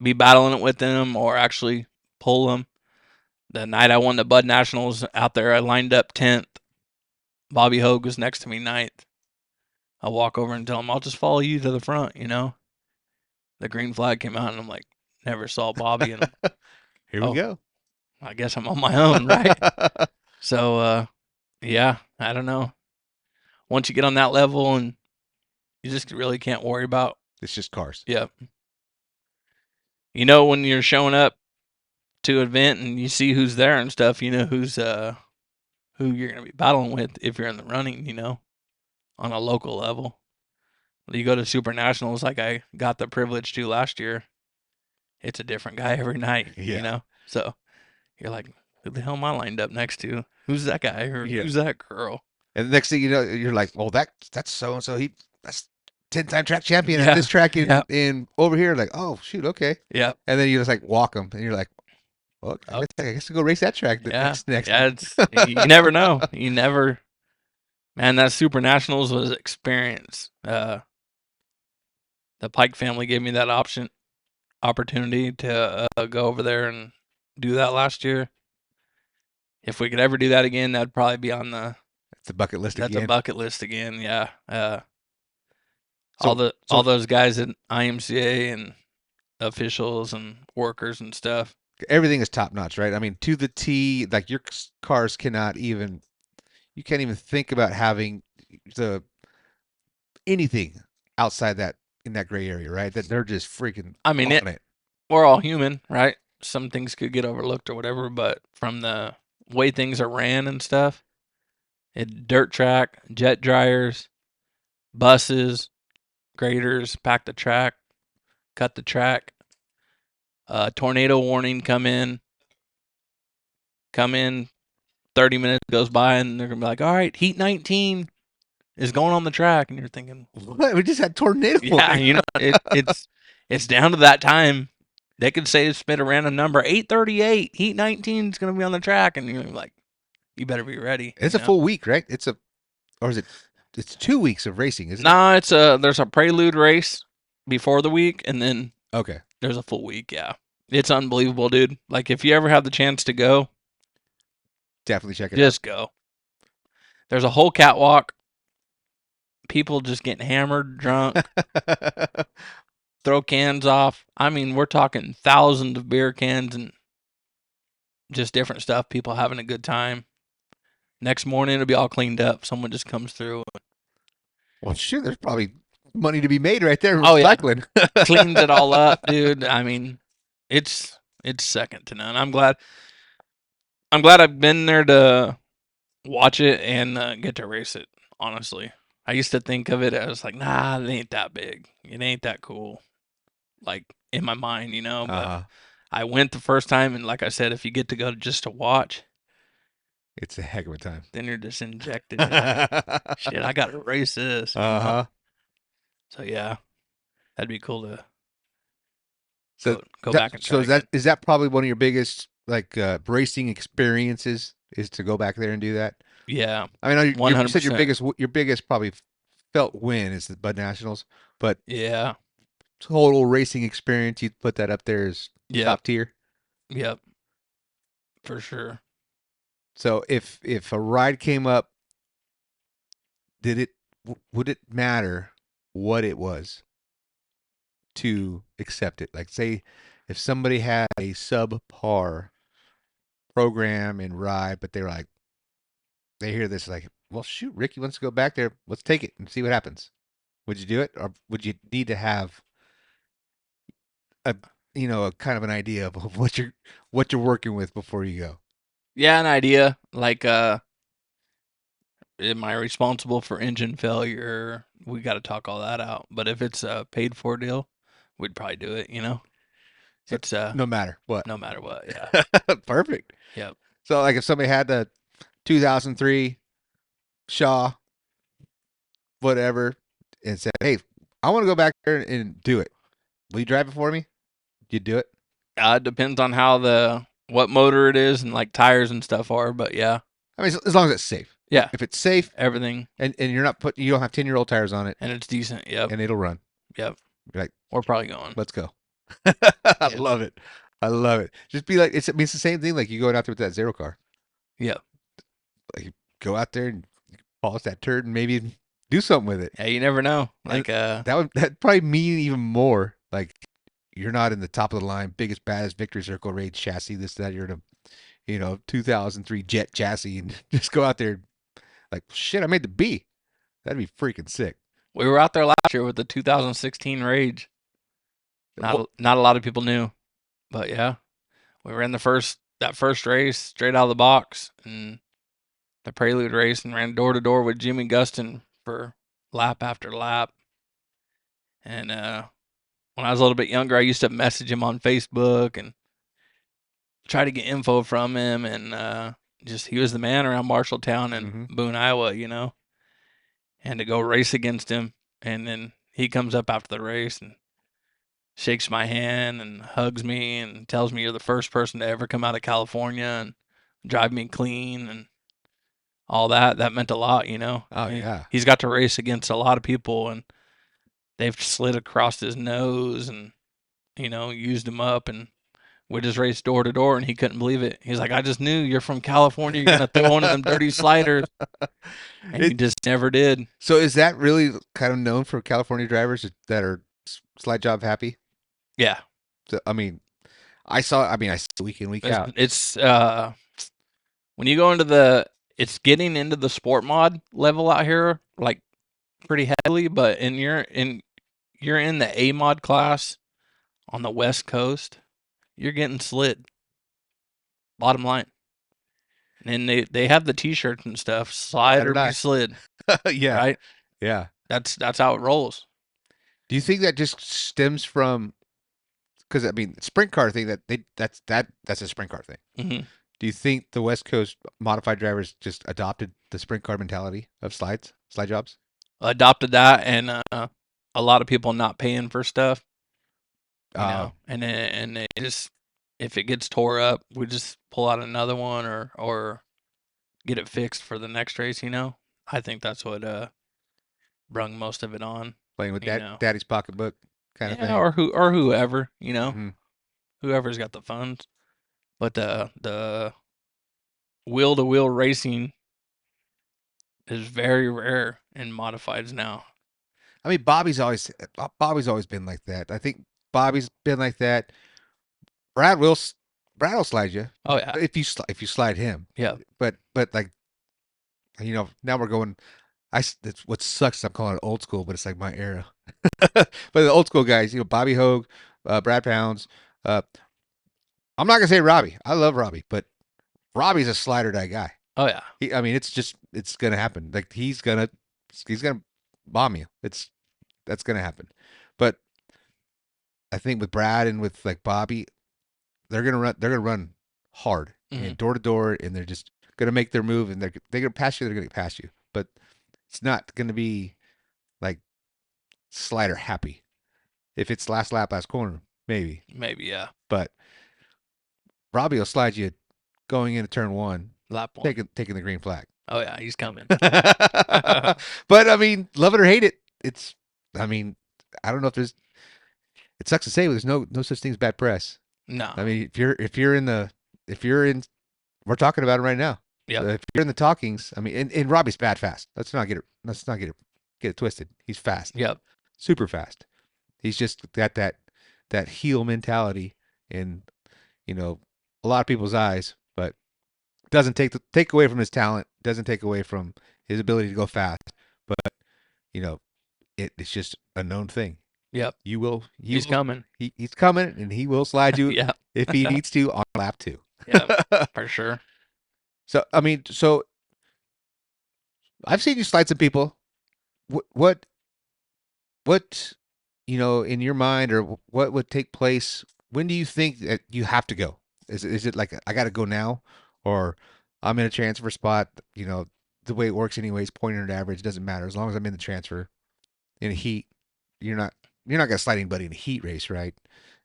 be battling it with them or actually pull them. The night I won the Bud Nationals out there, I lined up 10th. Bobby Hogue was next to me 9th. I walk over and tell him, I'll just follow you to the front, you know. The green flag came out, and I'm like, never saw Bobby. And Here we oh, go. I guess I'm on my own, right? So, yeah, I don't know. Once you get on that level, and you just really can't worry about. It's just cars. Yeah. You know, when you're showing up to an event and you see who's there and stuff, you know who you're gonna be battling with if you're in the running, you know, on a local level. You go to Super Nationals like I got the privilege to last year. It's a different guy every night, Yeah. you know. So you're like, who the hell am I lined up next to? Who's that guy or Yeah. who's that girl? And the next thing you know, you're like, well, that's so and so. That's 10-time track champion at Yeah, this track yeah. in over here. Like, oh shoot, okay. Yeah, And then you just like walk them, and you're like, well, Oh. I guess to go race that track yeah, next. yeah. It's you never know. You never, man. That Super Nationals was experience. The Pike family gave me that opportunity to go over there and do that last year. If we could ever do that again, that'd probably be on the It's a bucket list that's again. a bucket list again. Yeah. So All those guys at IMCA and officials and workers and stuff. everything is top notch, right? I mean, to the T. Like your cars cannot even. You can't even think about having the anything outside that in that gray area, right? That they're just freaking I mean, on it. we're all human, right? Some things could get overlooked or whatever, but from the way things are ran and stuff, dirt track, jet dryers, buses, graders, pack the track, cut the track, tornado warning, come in, 30 minutes goes by, and they're gonna be like, all right, heat 19 is going on the track, and you're thinking, What? We just had tornado. yeah, you know, it's down to that time. They could say submit a random number, 8:38, heat 19 is gonna be on the track, and you're like, you better be ready. It's a full week, right? Or is it? It's 2 weeks of racing, isn't it? Nah, there's a prelude race before the week, and then Okay. there's a full week. Yeah, it's unbelievable, dude. Like if you ever have the chance to go, Definitely check it just go. There's a whole catwalk. People just getting hammered, drunk, out. throw cans off. I mean, we're talking thousands of beer cans and just different stuff. People having a good time. Next morning, it'll be all cleaned up. Someone just comes through, Well, sure. There's probably money to be made right there. Oh, yeah. Recycling. cleans it all up, dude. I mean, it's second to none. I'm glad I've been there to watch it and get to race it. Honestly, I used to think of it as like, nah, it ain't that big. It ain't that cool. Like in my mind, you know. But I went the first time, and like I said, if you get to go just to watch, It's a heck of a time. then you're just injected. Like, shit, I got to race this. You know? So yeah, that'd be cool to So go back and try. So is that probably one of your biggest like racing experiences is to go back there and do that? Yeah, I mean, you said 100%. your biggest probably felt win is the Bud Nationals, but Yeah, total racing experience, you'd put that up there as Yep. top tier. Yep, for sure. So if a ride came up, would it matter what it was to accept it? Like say if somebody had a subpar program and ride, but they're like they hear this like, well shoot, Ricky wants to go back there, let's take it and see what happens. Would you do it, or would you need to have a a kind of an idea of what you're working with before you go? Yeah, an idea. Like am I responsible for engine failure? We got to talk all that out. But if it's a paid for deal, we'd probably do it. So It's no matter what. no matter what. Yeah. Perfect. Yep. So like if somebody had the 2003 Shaw, whatever, and said, "Hey, I want to go back there and do it. Will you drive it for me?" You do it. It depends on how what motor it is and like tires and stuff are. But yeah. I mean, as long as it's safe. Yeah. If it's safe Everything. and you're not you don't have 10-year-old tires on it And it's decent. Yep. and it'll run. Yep. You're like, We're probably going. let's go. I love it. I love it. Just be like, I mean, it's the same thing like you going out there with that zero car. Yep. Like you go out there and polish that turd and maybe do something with it. Yeah, you never know. Like That probably mean even more. Like you're not in the top of the line, biggest, baddest Victory Circle Rage chassis, this, that. You're in a 2003 Jet chassis and just go out there like, shit, I made the B. That'd be freaking sick. we were out there last year with the 2016 Rage. Not a lot of people knew, but yeah, we ran that first race straight out of the box and the Prelude race and ran door to door with Jimmy Gustin for lap after lap. And when I was a little bit younger, I used to message him on Facebook and try to get info from him, and just he was the man around Marshalltown and Boone, Iowa, and to go race against him, and then he comes up after the race and shakes my hand and hugs me and tells me you're the first person to ever come out of California and drive me clean and all that. That meant a lot, Oh, yeah. He's got to race against a lot of people and they've slid across his nose and, used him up, and we just raced door to door and he couldn't believe it. He's like, I just knew you're from California. You're going to throw one of them dirty sliders. And he just never did. So is that really kind of known for California drivers that are slide job happy? Yeah. So, I mean, I see week in, week out. It's when you go into it's getting into the sport mod level out here, like pretty heavily, but you're in the A mod class on the West Coast, you're getting slid. Bottom line. And they have the t-shirts and stuff, slide or be slid. Yeah. Right? Yeah. That's how it rolls. Do you think that just stems from, because I mean, sprint car thing that's a sprint car thing. Mm-hmm. Do you think the West Coast modified drivers just adopted the sprint car mentality of slide jobs? Adopted that, and a lot of people not paying for stuff. And they just, if it gets tore up, we just pull out another one or get it fixed for the next race. I think that's what brung most of it on. Playing with daddy's pocketbook kind of thing, or whoever, Mm-hmm. whoever's got the funds. But the wheel to wheel racing is very rare in modifieds now. I mean, Bobby's always been like that. I think Bobby's been like that. Brad will slide you. Oh yeah. If you slide him. Yeah. But like, now we're going. That's what sucks. I'm calling it old school, but it's like my era. But the old school guys, Bobby Hogue, Brad Pounds. I'm not gonna say Robbie. I love Robbie, but Robbie's a slider die guy. Oh yeah. It's gonna happen. Like he's gonna bomb you. That's gonna happen. But I think with Brad and with like Bobby, they're gonna run hard and door to door, and they're just gonna make their move, and they're gonna pass you. They're gonna pass you, but it's not gonna be like slider happy. If it's last lap, last corner, maybe. Yeah. But Robbie will slide you going into turn one, lap one, taking the green flag. Oh yeah, he's coming. But I mean, love it or hate it, I mean, I don't know if there's. It sucks to say, but there's no such thing as bad press. No. I mean, if you're in, we're talking about it right now. Yeah. So if you're in the talkings, I mean, and Robbie's bad fast. Let's not get it twisted. He's fast. Yep. Super fast. He's just got that heel mentality in, a lot of people's eyes, but doesn't take away from his talent. Doesn't take away from his ability to go fast. But it's just a known thing. Yep. He's coming. He's coming, and he will slide you Yeah. if he needs to on lap 2. Yeah, for sure. So I mean, I've seen you slide some people. What what in your mind, or what would take place? When do you think that you have to go? Is it like I got to go now, or I'm in a transfer spot? The way it works anyways, point and average doesn't matter as long as I'm in the transfer in a heat. You're not you're not gonna slide anybody in a heat race, right?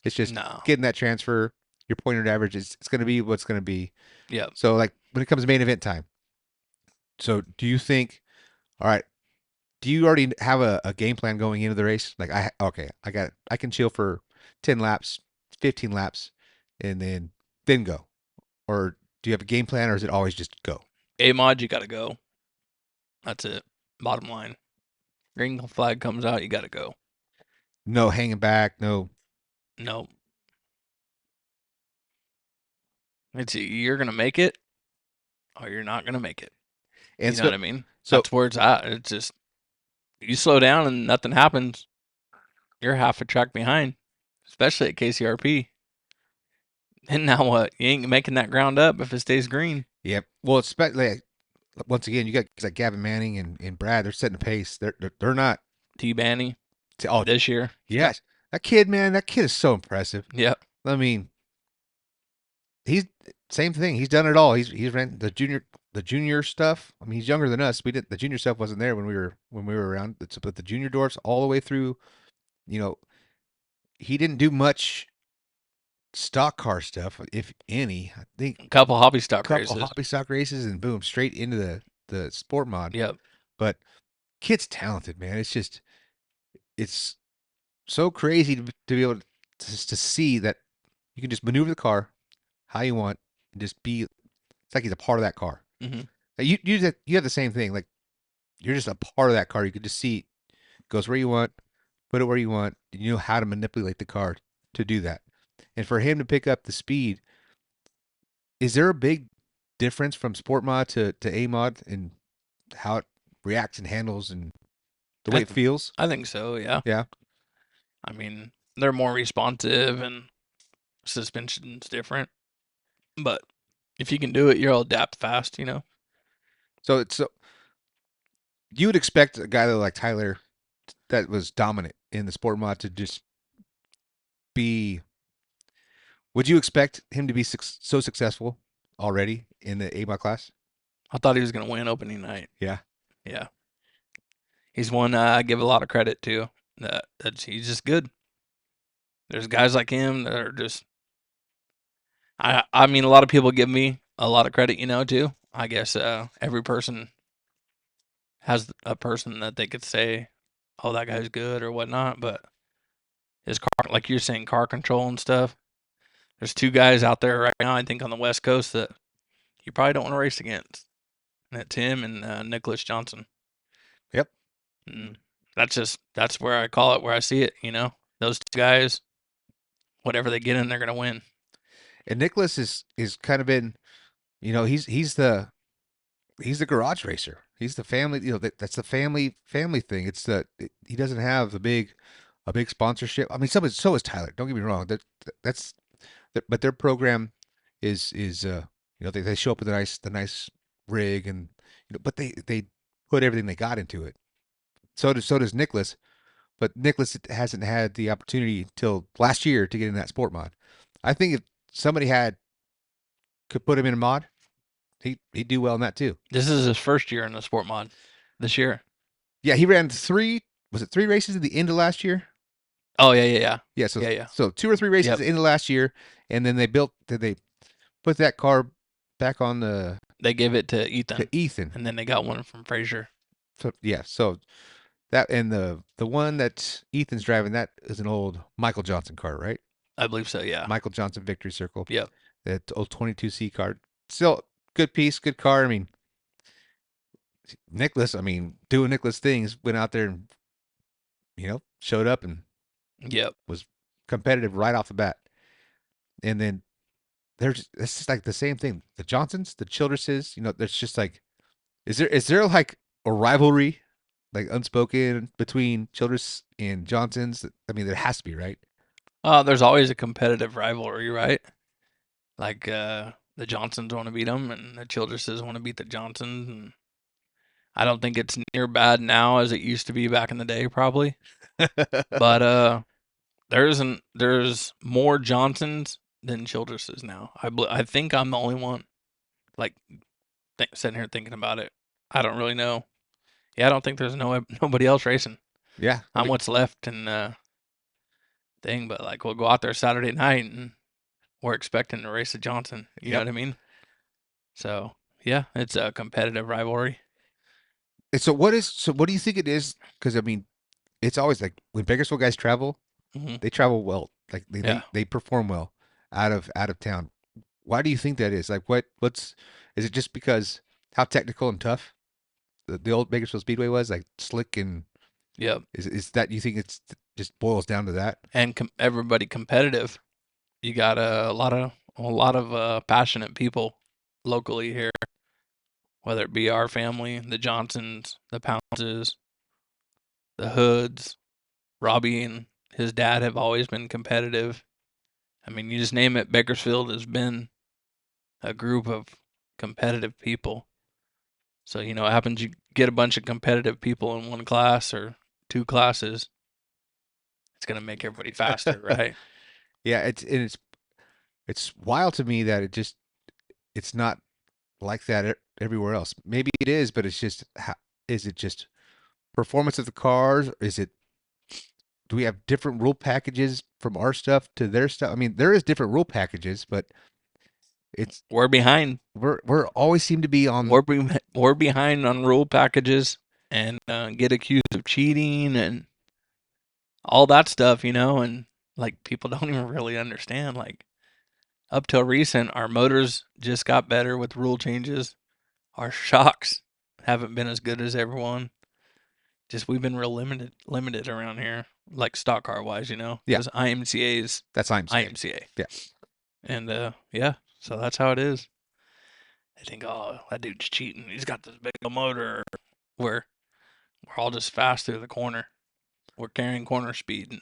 It's just No. getting that transfer. Your point and average is it's gonna be what's gonna be. Yep. So like when it comes to main event time. So do you think? All right, do you already have a game plan going into the race? Like okay, I can chill for 10 laps, 15 laps, and then go. Or do you have a game plan, or is it always just go? A mod, you got to go. That's it. Bottom line. Green flag comes out, you got to go. No hanging back, no. No. You're going to make it or you're not going to make it. And You know what I mean? so That's where it's at. It's just, you slow down and nothing happens, you're half a track behind, especially at KCRP. And now what? You ain't making that ground up if it stays green. yeah. Well, especially like, once again, you got guys like Gavin Manning and Brad. They're setting the pace. They're not. T-Banny Oh, this year. yes, that kid, man, that kid is so impressive. Yep. I mean, he's same thing. He's done it all. He's ran the junior stuff. I mean, he's younger than us. We did the junior stuff wasn't there when we were around. But the junior dwarfs all the way through. You know, he didn't do much stock car stuff, if any. I think A couple hobby stock couple races. hobby stock races, and boom, straight into the sport mod. Yep. But kid's talented, man. It's so crazy to be able to see that you can just maneuver the car how you want, and just be. It's like he's a part of that car. Hmm. Like you have the same thing. Like you're just a part of that car. You could just see it goes where you want, put it where you want. And you know how to manipulate the car to do that. And for him to pick up the speed, is there a big difference from sport mod to A mod in how it reacts and handles and the way it feels? I think so, yeah. Yeah. I mean, they're more responsive and suspension's different. But if you can do it, you'll adapt fast, you know? So you would expect a guy like Tyler that was dominant in the sport mod to just be. Would you expect him to be so successful already in the A mod class? I thought he was going to win opening night. Yeah. Yeah. He's one I give a lot of credit to. He's just good. There's guys like him that are just. I mean, a lot of people give me a lot of credit, you know, too. I guess every person has a person that they could say, "Oh, that guy's good" or whatnot. But his car, like you're saying, car control and stuff. There's two guys out there right now, I think, on the West Coast that you probably don't want to race against. And that's him and Nicholas Johnson. Yep. And that's where I call it, where I see it. You know, those two guys, whatever they get in, they're gonna win. And Nicholas is kind of been, he's the garage racer. He's the family, that's the family thing. He doesn't have a big sponsorship. I mean, so is Tyler. Don't get me wrong. But their program is they show up with the nice rig, and but they put everything they got into it. So does Nicholas, but Nicholas hasn't had the opportunity till last year to get in that sport mod. I think if somebody could put him in a mod, he'd do well in that too. This is his first year in the sport mod. This year. Yeah, he ran three races at the end of last year? Oh yeah. Yeah, so Yeah. so 2 or 3 races Yep. at the end of last year, and then they put that car back on They gave it to Ethan, to Ethan. and then they got one from Frazier. So yeah, so that, and the one that Ethan's driving, that is an old Michael Johnson car, right? I believe so. Yeah. Michael Johnson Victory Circle. Yep. That old 22C car. Still good piece, good car. I mean, Nicholas, doing Nicholas things, went out there and showed up and Yep. was competitive right off the bat. And then it's just like the same thing. The Johnsons, the Childresses, there's just like, is there like a rivalry, like unspoken, between Childress and Johnsons? I mean, there has to be, right? There's always a competitive rivalry, right? Like the Johnsons want to beat them, and the Childresses want to beat the Johnsons. And I don't think it's near bad now as it used to be back in the day, probably. But there's more Johnsons than Childresses now. I think I'm the only one like sitting here thinking about it. I don't really know. Yeah, I don't think there's nobody else racing. Yeah. I I'm mean, what's left and thing, but like we'll go out there Saturday night and we're expecting to race a Johnson. You know yep. what I mean? So yeah, it's a competitive rivalry. And so what do you think it is? Because I mean, it's always like when Bakersfield guys travel, Hmm. they travel well. Like Yeah, they perform well out of town. Why do you think that is? Like what's is it just because how technical and tough the old Bakersfield Speedway was, like slick and yep. is that you think it's just boils down to that? And everybody competitive. You got a lot of passionate people locally here, whether it be our family, the Johnsons, the Pounces, the Hoods. Robbie and his dad have always been competitive. I mean, you just name it. Bakersfield has been a group of competitive people. So, what happens? You get a bunch of competitive people in one class or two classes, it's going to make everybody faster, right? Yeah, it's wild to me that it's not like that everywhere else. Maybe it is, but it's just is it just performance of the cars? Is it do we have different rule packages from our stuff to their stuff? I mean, there is different rule packages, but it's We're behind. we're always seem to be on. We're behind on rule packages and get accused of cheating and all that stuff, and like people don't even really understand. Like up till recent, our motors just got better with rule changes. Our shocks haven't been as good as everyone. Just we've been real limited around here, like stock car wise, Yeah, because IMCA is that's IMCA. IMCA, Yeah, and yeah, so that's how it is. They think, oh, that dude's cheating. He's got this big motor. We're we're all just fast through the corner. We're carrying corner speed, and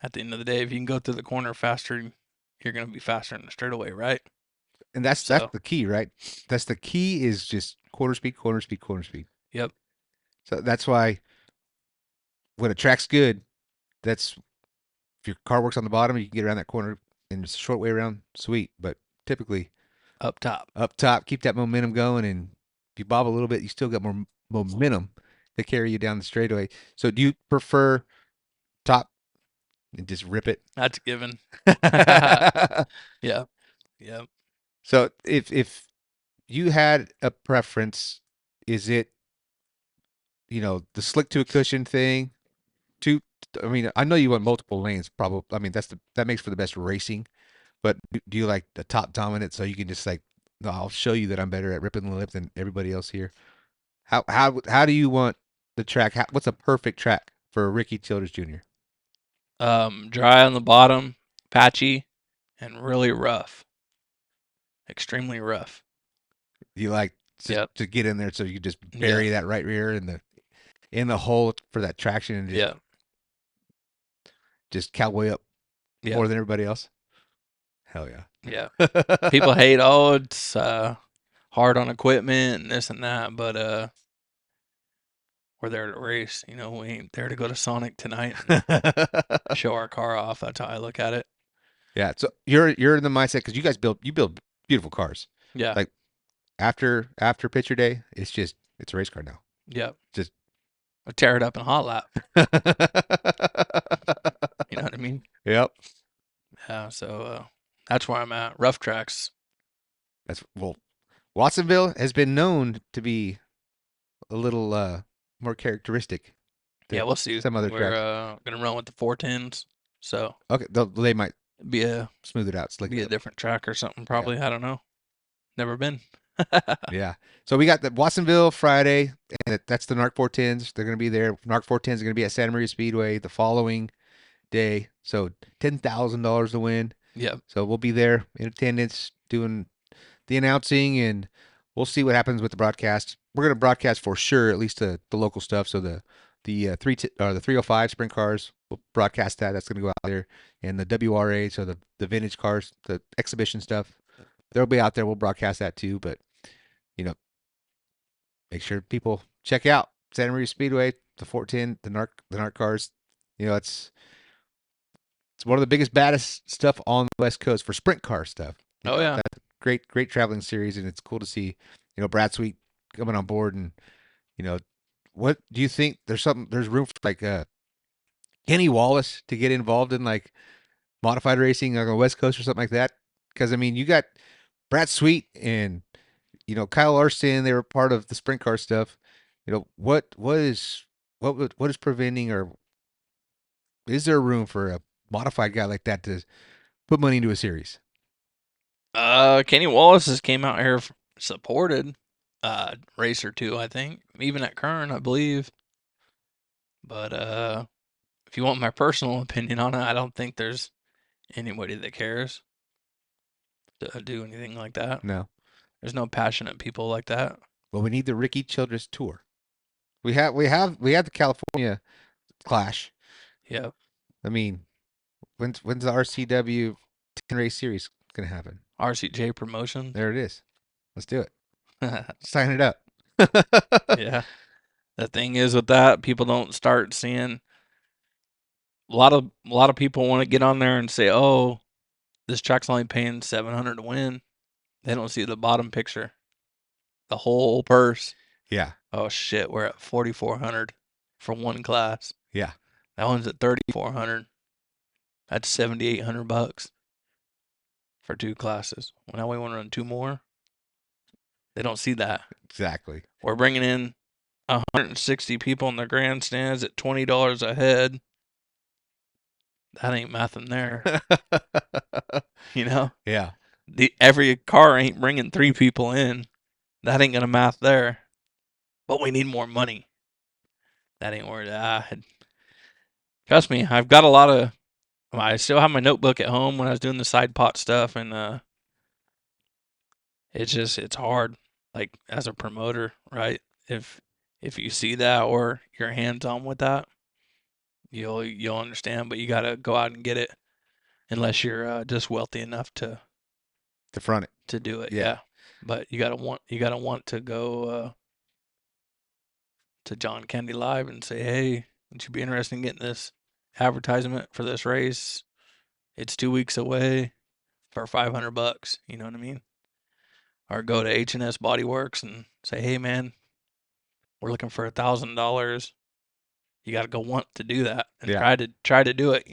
at the end of the day, if you can go through the corner faster, you're gonna be faster in the straightaway, right? and that's So, the key, right? That's the key is just quarter speed, quarter speed, quarter speed. yep, So that's why when a track's good, that's if your car works on the bottom, you can get around that corner in just a short way around, sweet. But typically up top. up top, keep that momentum going, and if you bob a little bit, you still got more momentum to carry you down the straightaway. So do you prefer top and just rip it? That's a given. Yeah, yeah. So if you had a preference, is it the slick to a cushion thing? Two, I mean, I know you want multiple lanes. Probably, I mean that makes for the best racing. But do you like the top dominant so you can just like, no, I'll show you that I'm better at ripping the lip than everybody else here? How do you want the track? What's a perfect track for Ricky Childress Jr.? Dry on the bottom, patchy, and really rough. Extremely rough. You like just Yep. to get in there so you can just Yeah. bury that right rear in the hole for that traction and just Yeah. just cowboy up Yeah. more than everybody else? Hell yeah. Yeah. People hate, oh, it's hard on equipment and this and that, but we're there to race. We ain't there to go to Sonic tonight and show our car off. That's how I look at it. Yeah, so you're in the mindset because you build beautiful cars. Yeah. Like after picture day, it's a race car now. Yep. Just I tear it up in hot lap. You know what I mean? Yep. Yeah. So that's where I'm at. Rough tracks. Well, Watsonville has been known to be a little more characteristic Yeah, than we'll see. some other We're tracks. gonna run with the 410s, so Okay, they might be a smooth it out, slick be it a up. different track or something. Yeah. Probably. I don't know. Never been. Yeah. So we got the Watsonville Friday, and that's the NARC 410s. They're going to be there. NARC 410s are going to be at Santa Maria Speedway the following day. So $10,000 to win. Yep. So we'll be there in attendance doing the announcing, and we'll see what happens with the broadcast. We're going to broadcast for sure, at least the local stuff. So the 305 sprint cars, we'll broadcast that. That's going to go out there, and the WRA, so the vintage cars, the exhibition stuff, they'll be out there. We'll broadcast that too. But make sure people check out Santa Maria Speedway, the 410, the narc cars. It's one of the biggest, baddest stuff on the West Coast for sprint car stuff. Oh yeah. That's great traveling series, and it's cool to see, Brad Sweet coming on board. And what do you think? There's room for like Kenny Wallace to get involved in like modified racing on the West Coast or something like that? Because I mean, you got Brad Sweet and Kyle Larson. They were part of the sprint car stuff. What is preventing, or is there room for a modified guy like that to put money into a series? Kenny Wallace has came out here supported race or two, I think, even at Kern, I believe. But if you want my personal opinion on it, I don't think there's anybody that cares to do anything like that. No. There's no passionate people like that. Well, we need the Ricky Childress Tour. We have the California Clash. Yeah. I mean, when's the RCW 10 race series gonna happen? RCJ Promotions. There it is. Let's do it. Sign it up. Yeah. The thing is with that, people don't start seeing a lot of people want to get on there and say, "Oh, this track's only paying $700 to win." They don't see the bottom picture, the whole purse. Yeah. Oh shit, we're at $4,400 for one class. Yeah. That one's at $3,400. That's $7,800 for two classes. Well, now we want to run two more. They don't see that. Exactly. We're bringing in 160 people in the grandstands at $20 a head. That ain't mathing there. Yeah. Every car ain't bringing 3 people in. That ain't gonna math there. But we need more money. That ain't where trust me, I've got a lot of. I still have my notebook at home when I was doing the side pot stuff, and it's hard. Like as a promoter, right? If you see that or you're hands on with that, you'll understand. But you gotta go out and get it, unless you're just wealthy enough to front it. to do it. Yeah. Yeah. But you gotta want to go to John Candy Live and say, hey, would you be interested in getting this advertisement for this race? It's 2 weeks away for $500. You know what I mean? Or go to H&S Body Works and say, hey man, we're looking for $1,000. You got to go want to do that and try to do it.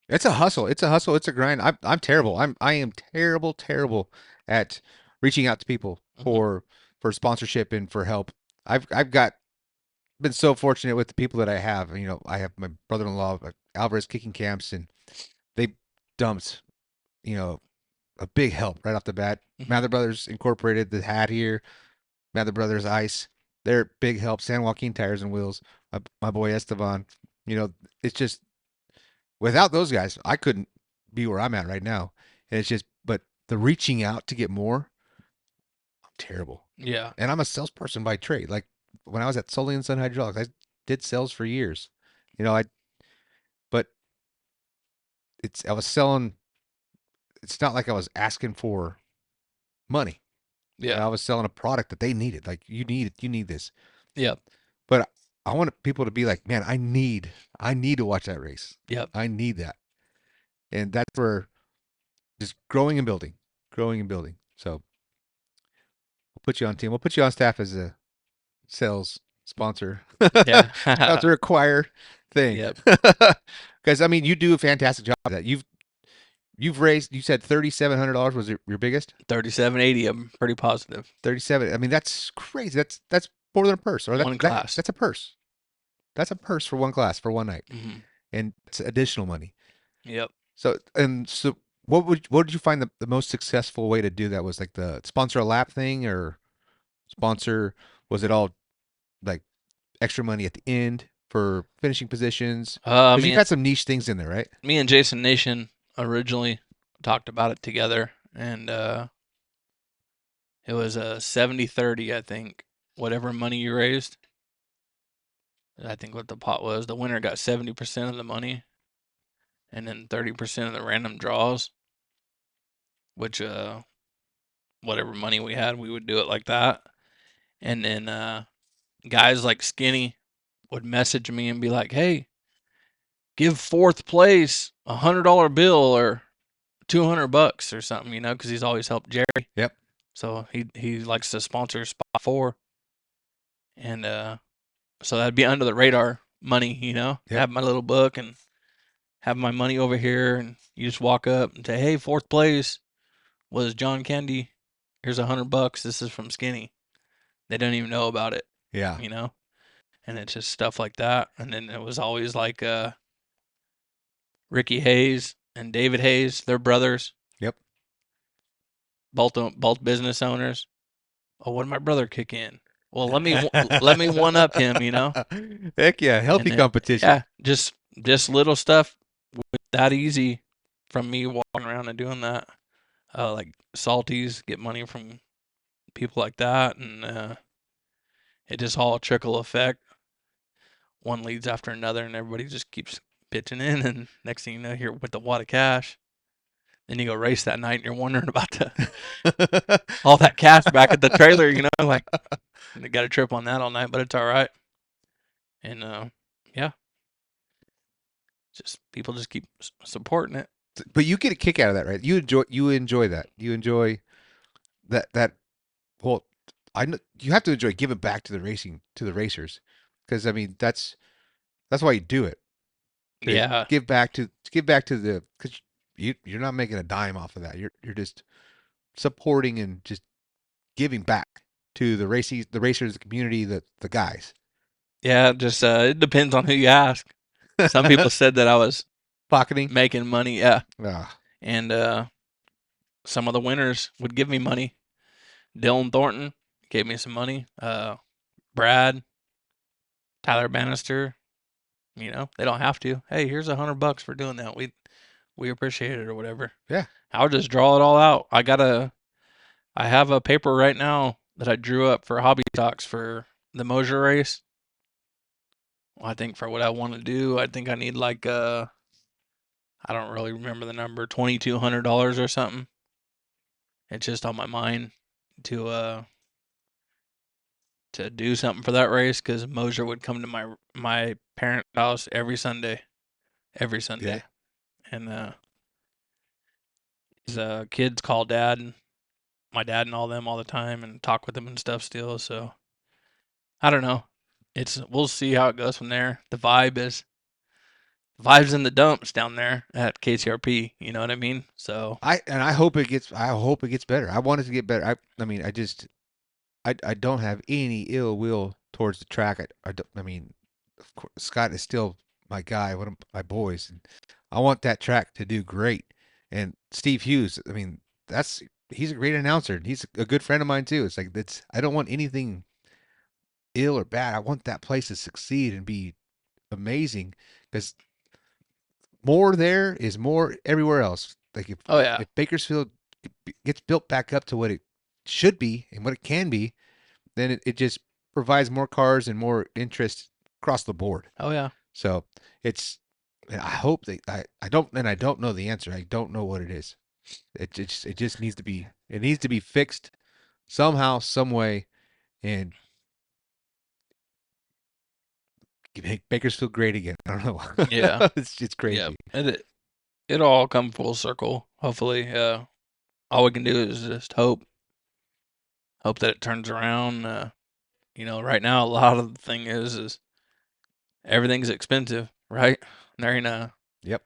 It's a hustle. It's a grind. I'm terrible. I am terrible at reaching out to people for sponsorship and for help. I've been so fortunate with the people that I have. I have my brother-in-law, Alvarez Kicking Camps, and they dumped, a big help right off the bat. Mather Brothers Incorporated, the hat here, Mather Brothers Ice, they're big help. San Joaquin Tires and Wheels, my boy Esteban. It's just, without those guys, I couldn't be where I'm at right now. And it's just, but the reaching out to get more, I'm terrible. Yeah. And I'm a salesperson by trade. Like when I was at Sully and Son Hydraulics, I did sales for years. But I was selling. It's not like I was asking for money. Yeah. I was selling a product that they needed. Like, you need this. Yep. But I want people to be like, man, I need to watch that race. Yep. I need that. And that's where just growing and building. So we'll put you on team. We'll put you on staff as a sales sponsor. Yeah. That's a required thing. Yep. Because I mean, you do a fantastic job of that. You've raised. You said $3,700 was your biggest. 3780. I'm pretty positive. 37. I mean, that's crazy. That's more than a purse. Or One class. That's a purse. That's a purse for one class for one night, and it's additional money. Yep. So what did you find the most successful way to do that was? Like the sponsor a lap thing, or was it all like extra money at the end for finishing positions? Because you've had some niche things in there, right? Me and Jason Nation originally talked about it together, and it was a 70-30, I think. Whatever money you raised, I think what the pot was, the winner got 70% of the money, and then 30% of the random draws, which whatever money we had, we would do it like that. And then guys like Skinny would message me and be like, "Hey, give fourth place $100 bill or $200 or something," because he's always helped Jerry. Yep. So he likes to sponsor spot 4, and so that'd be under the radar money. Yep. Have my little book and have my money over here, and you just walk up and say, "Hey, fourth place was John Candy. Here's $100. This is from Skinny." They don't even know about it. Yeah. And it's just stuff like that. And then it was always like Ricky Hayes and David Hayes, they're brothers. Yep. Both business owners. Oh, what did my brother kick in? Well, let me one up him. Heck yeah, healthy competition. Yeah, just little stuff that easy from me walking around and doing that. Like salties, get money from people like that, and it just all trickle effect. One leads after another, and everybody just keeps pitching in, and next thing you know, you're with a wad of cash. Then you go race that night, and you're wondering about all that cash back at the trailer. Like they got a trip on that all night, but it's all right. And yeah, just people just keep supporting it. But you get a kick out of that, right? You enjoy that. You enjoy that. Well, you have to enjoy giving back to the racers, because I mean that's why you do it. Yeah, Give back to the, because you're not making a dime off of that. You're just supporting and just giving back to the racers, the community, the guys. yeah. Just it depends on who you ask. Some people said that I was Pocketing, making money. Yeah, ah, and some of the winners would give me money. Dylan Thornton gave me some money. Brad, Tyler Bannister, they don't have to. Hey, here's $100 for doing that. We appreciate it or whatever. Yeah. I'll just draw it all out. I have a paper right now that I drew up for hobby stocks for the Mosier race. I think for what I want to do, I think I need like I don't really remember the number, $2,200 or something. It's just on my mind to do something for that race, because Mosier would come to my parents' house every Sunday, Yeah. and his kids call my dad and all them all the time and talk with them and stuff still. So I don't know. We'll see how it goes from there. The vibes in the dumps down there at KCRP. You know what I mean? So I hope it gets better. I want it to get better. I mean, I don't have any ill will towards the track. I mean, of course, Scott is still my guy, one of my boys, and I want that track to do great. And Steve Hughes, I mean, he's a great announcer. He's a good friend of mine too. It's like I don't want anything ill or bad. I want that place to succeed and be amazing, because more there is more everywhere else. Like if Bakersfield gets built back up to what it should be and what it can be, then it just provides more cars and more interest across the board. Oh yeah. So I hope I don't know the answer. I don't know what it is. It just needs to be fixed somehow, some way, and make Bakersfield great again. I don't know. Yeah. it's crazy. Yeah. It'll all come full circle. Hopefully. All we can do is just hope that it turns around. Right now a lot of the thing is everything's expensive, right? There ain't a Yep.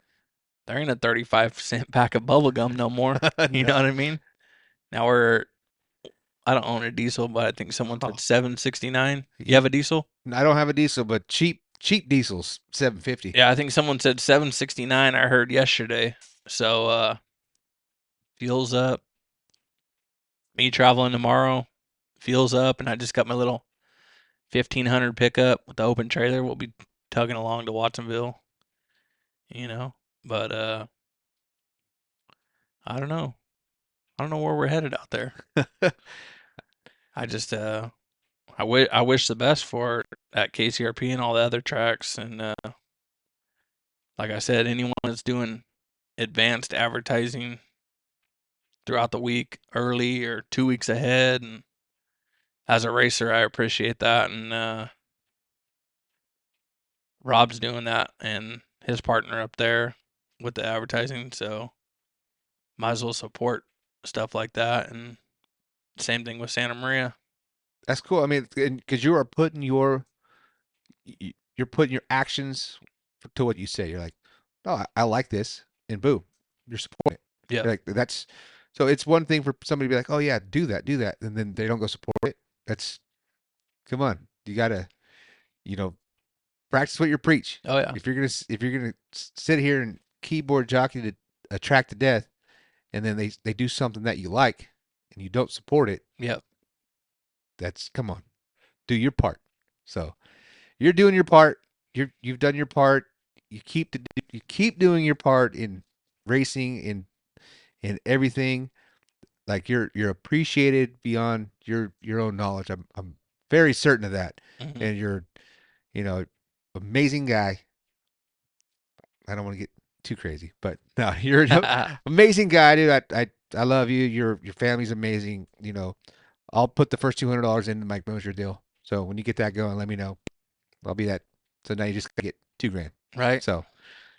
There ain't a 35-cent pack of bubble gum no more. You know what I mean? Now I don't own a diesel, but I think someone said $7.69. You have a diesel? I don't have a diesel, but cheap diesels, $7.50. Yeah, I think someone said $7.69. I heard yesterday. So fuel's up. Me traveling tomorrow, fuel's up, and I just got my little 1500 pickup with the open trailer. We'll be tugging along to Watsonville. But I don't know. I don't know where we're headed out there. I just I wish the best for it at KCRP and all the other tracks, and like I said, anyone that's doing advanced advertising throughout the week, early or 2 weeks ahead, and as a racer, I appreciate that, and Rob's doing that, and his partner up there with the advertising. So might as well support stuff like that, and same thing with Santa Maria. That's cool. I mean, because you are putting you're putting your actions to what you say. You're like, oh, I like this, and boom, you're supporting it. Yeah, You're like that's so. It's one thing for somebody to be like, oh yeah, do that, and then they don't go support it. That's come on, you gotta, you know, practice what you preach. oh yeah, If you're gonna sit here and keyboard jockey to attract to death, and then they do something that you like, and you don't support it, yep. that's come on, do your part. So you're doing your part. You've done your part. You keep doing your part in racing in everything. Like you're appreciated beyond your own knowledge. I'm very certain of that. Hmm. And you're you know amazing guy. I don't want to get too crazy, but no, you're an amazing guy, dude. I love you. Your family's amazing. I'll put the first $200 into Mike Mosier deal. So when you get that going, let me know. I'll be that. So now you just get $2,000. Right. So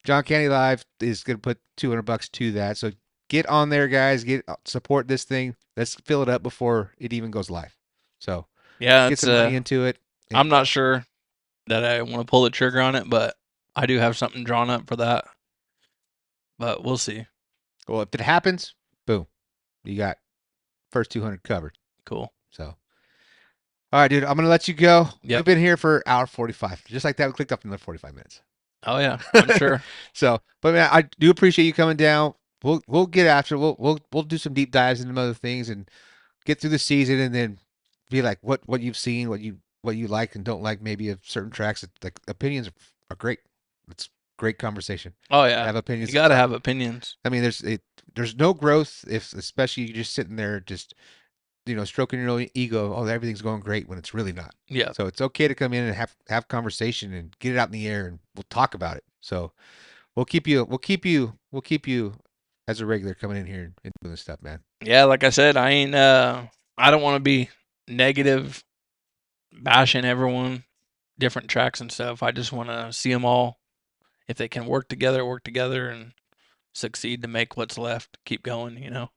John Candy Live is gonna put $200 to that. So get on there, guys. Get support this thing. Let's fill it up before it even goes live. So Yeah, get it's some money into it. I'm not sure that I want to pull the trigger on it, but I do have something drawn up for that. But we'll see. Well, if it happens, boom, you got first 200 covered. Cool. So, all right, dude, I'm gonna let you go. Yep. We've been here for hour 45. Just like that, we clicked up another 45 minutes. Oh yeah, I'm sure. So, but man, I do appreciate you coming down. We'll get after. We'll do some deep dives into other things and get through the season, and then be like what you've seen, what you like and don't like, maybe of certain tracks. Like opinions are great. It's great conversation. Oh yeah, Have opinions. you gotta have opinions. I mean, there's no growth if, especially you're just sitting there, just stroking your own ego. Oh, everything's going great when it's really not. Yeah. So it's okay to come in and have conversation and get it out in the air, and we'll talk about it. So we'll keep you as a regular coming in here and doing this stuff, man. Yeah, like I said, I don't want to be negative, bashing everyone, different tracks and stuff. I just want to see them all, if they can work together and succeed to make what's left keep going.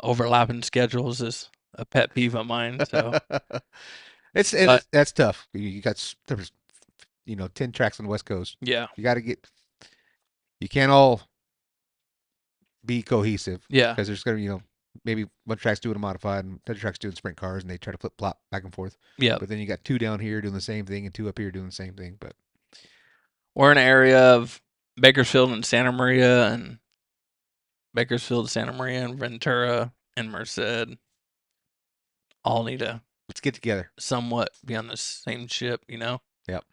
Overlapping schedules is a pet peeve of mine. So That's tough. You got there's 10 tracks on the West Coast. yeah, You can't all be cohesive. yeah, Because there's gonna maybe one track's doing a modified and the other track's doing sprint cars, and they try to flip flop back and forth. yeah. But then you got two down here doing the same thing and two up here doing the same thing. But We're in an area of Bakersfield and Santa Maria, and Santa Maria and Ventura and Merced all need to let's get together. somewhat be on the same ship. Yep.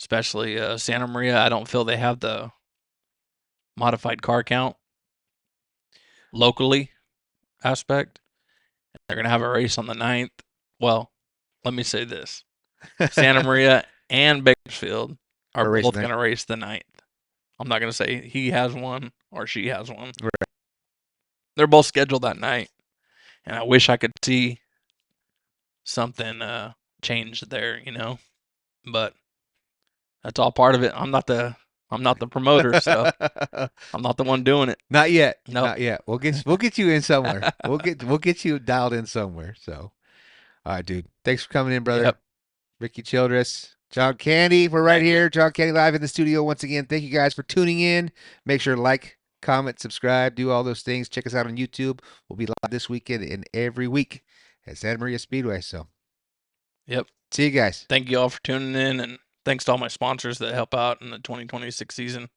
Especially Santa Maria. I don't feel they have the modified car count locally aspect. They're going to have a race on the 9th. Well, let me say this. Santa Maria and Bakersfield are Or both going to race the 9th. I'm not going to say he has one or she has one. Right. They're both scheduled that night. And I wish I could see something change there, But that's all part of it. I'm not the promoter, so I'm not the one doing it. Not yet. Nope. Not yet. We'll get you in somewhere. we'll get you dialed in somewhere. So, all right, dude. Thanks for coming in, brother. Yep. Ricky Childress, John Candy. We're right Thank here. John Candy live in the studio once again. Thank you guys for tuning in. Make sure to like, comment, subscribe, do all those things. Check us out on YouTube. We'll be live this weekend and every week at Santa Maria Speedway. So, Yep. see you guys. Thank you all for tuning in, and thanks to all my sponsors that help out in the 2026 season,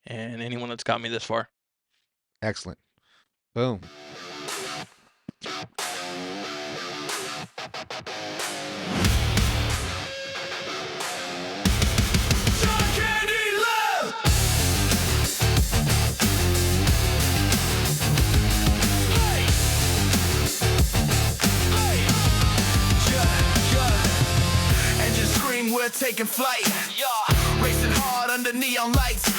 and anyone that's got me this far. Excellent. Boom. John Candy Love! Hey! Hey! Yeah. Engine scream, we're taking flight. Yeah. Racing hard under neon lights.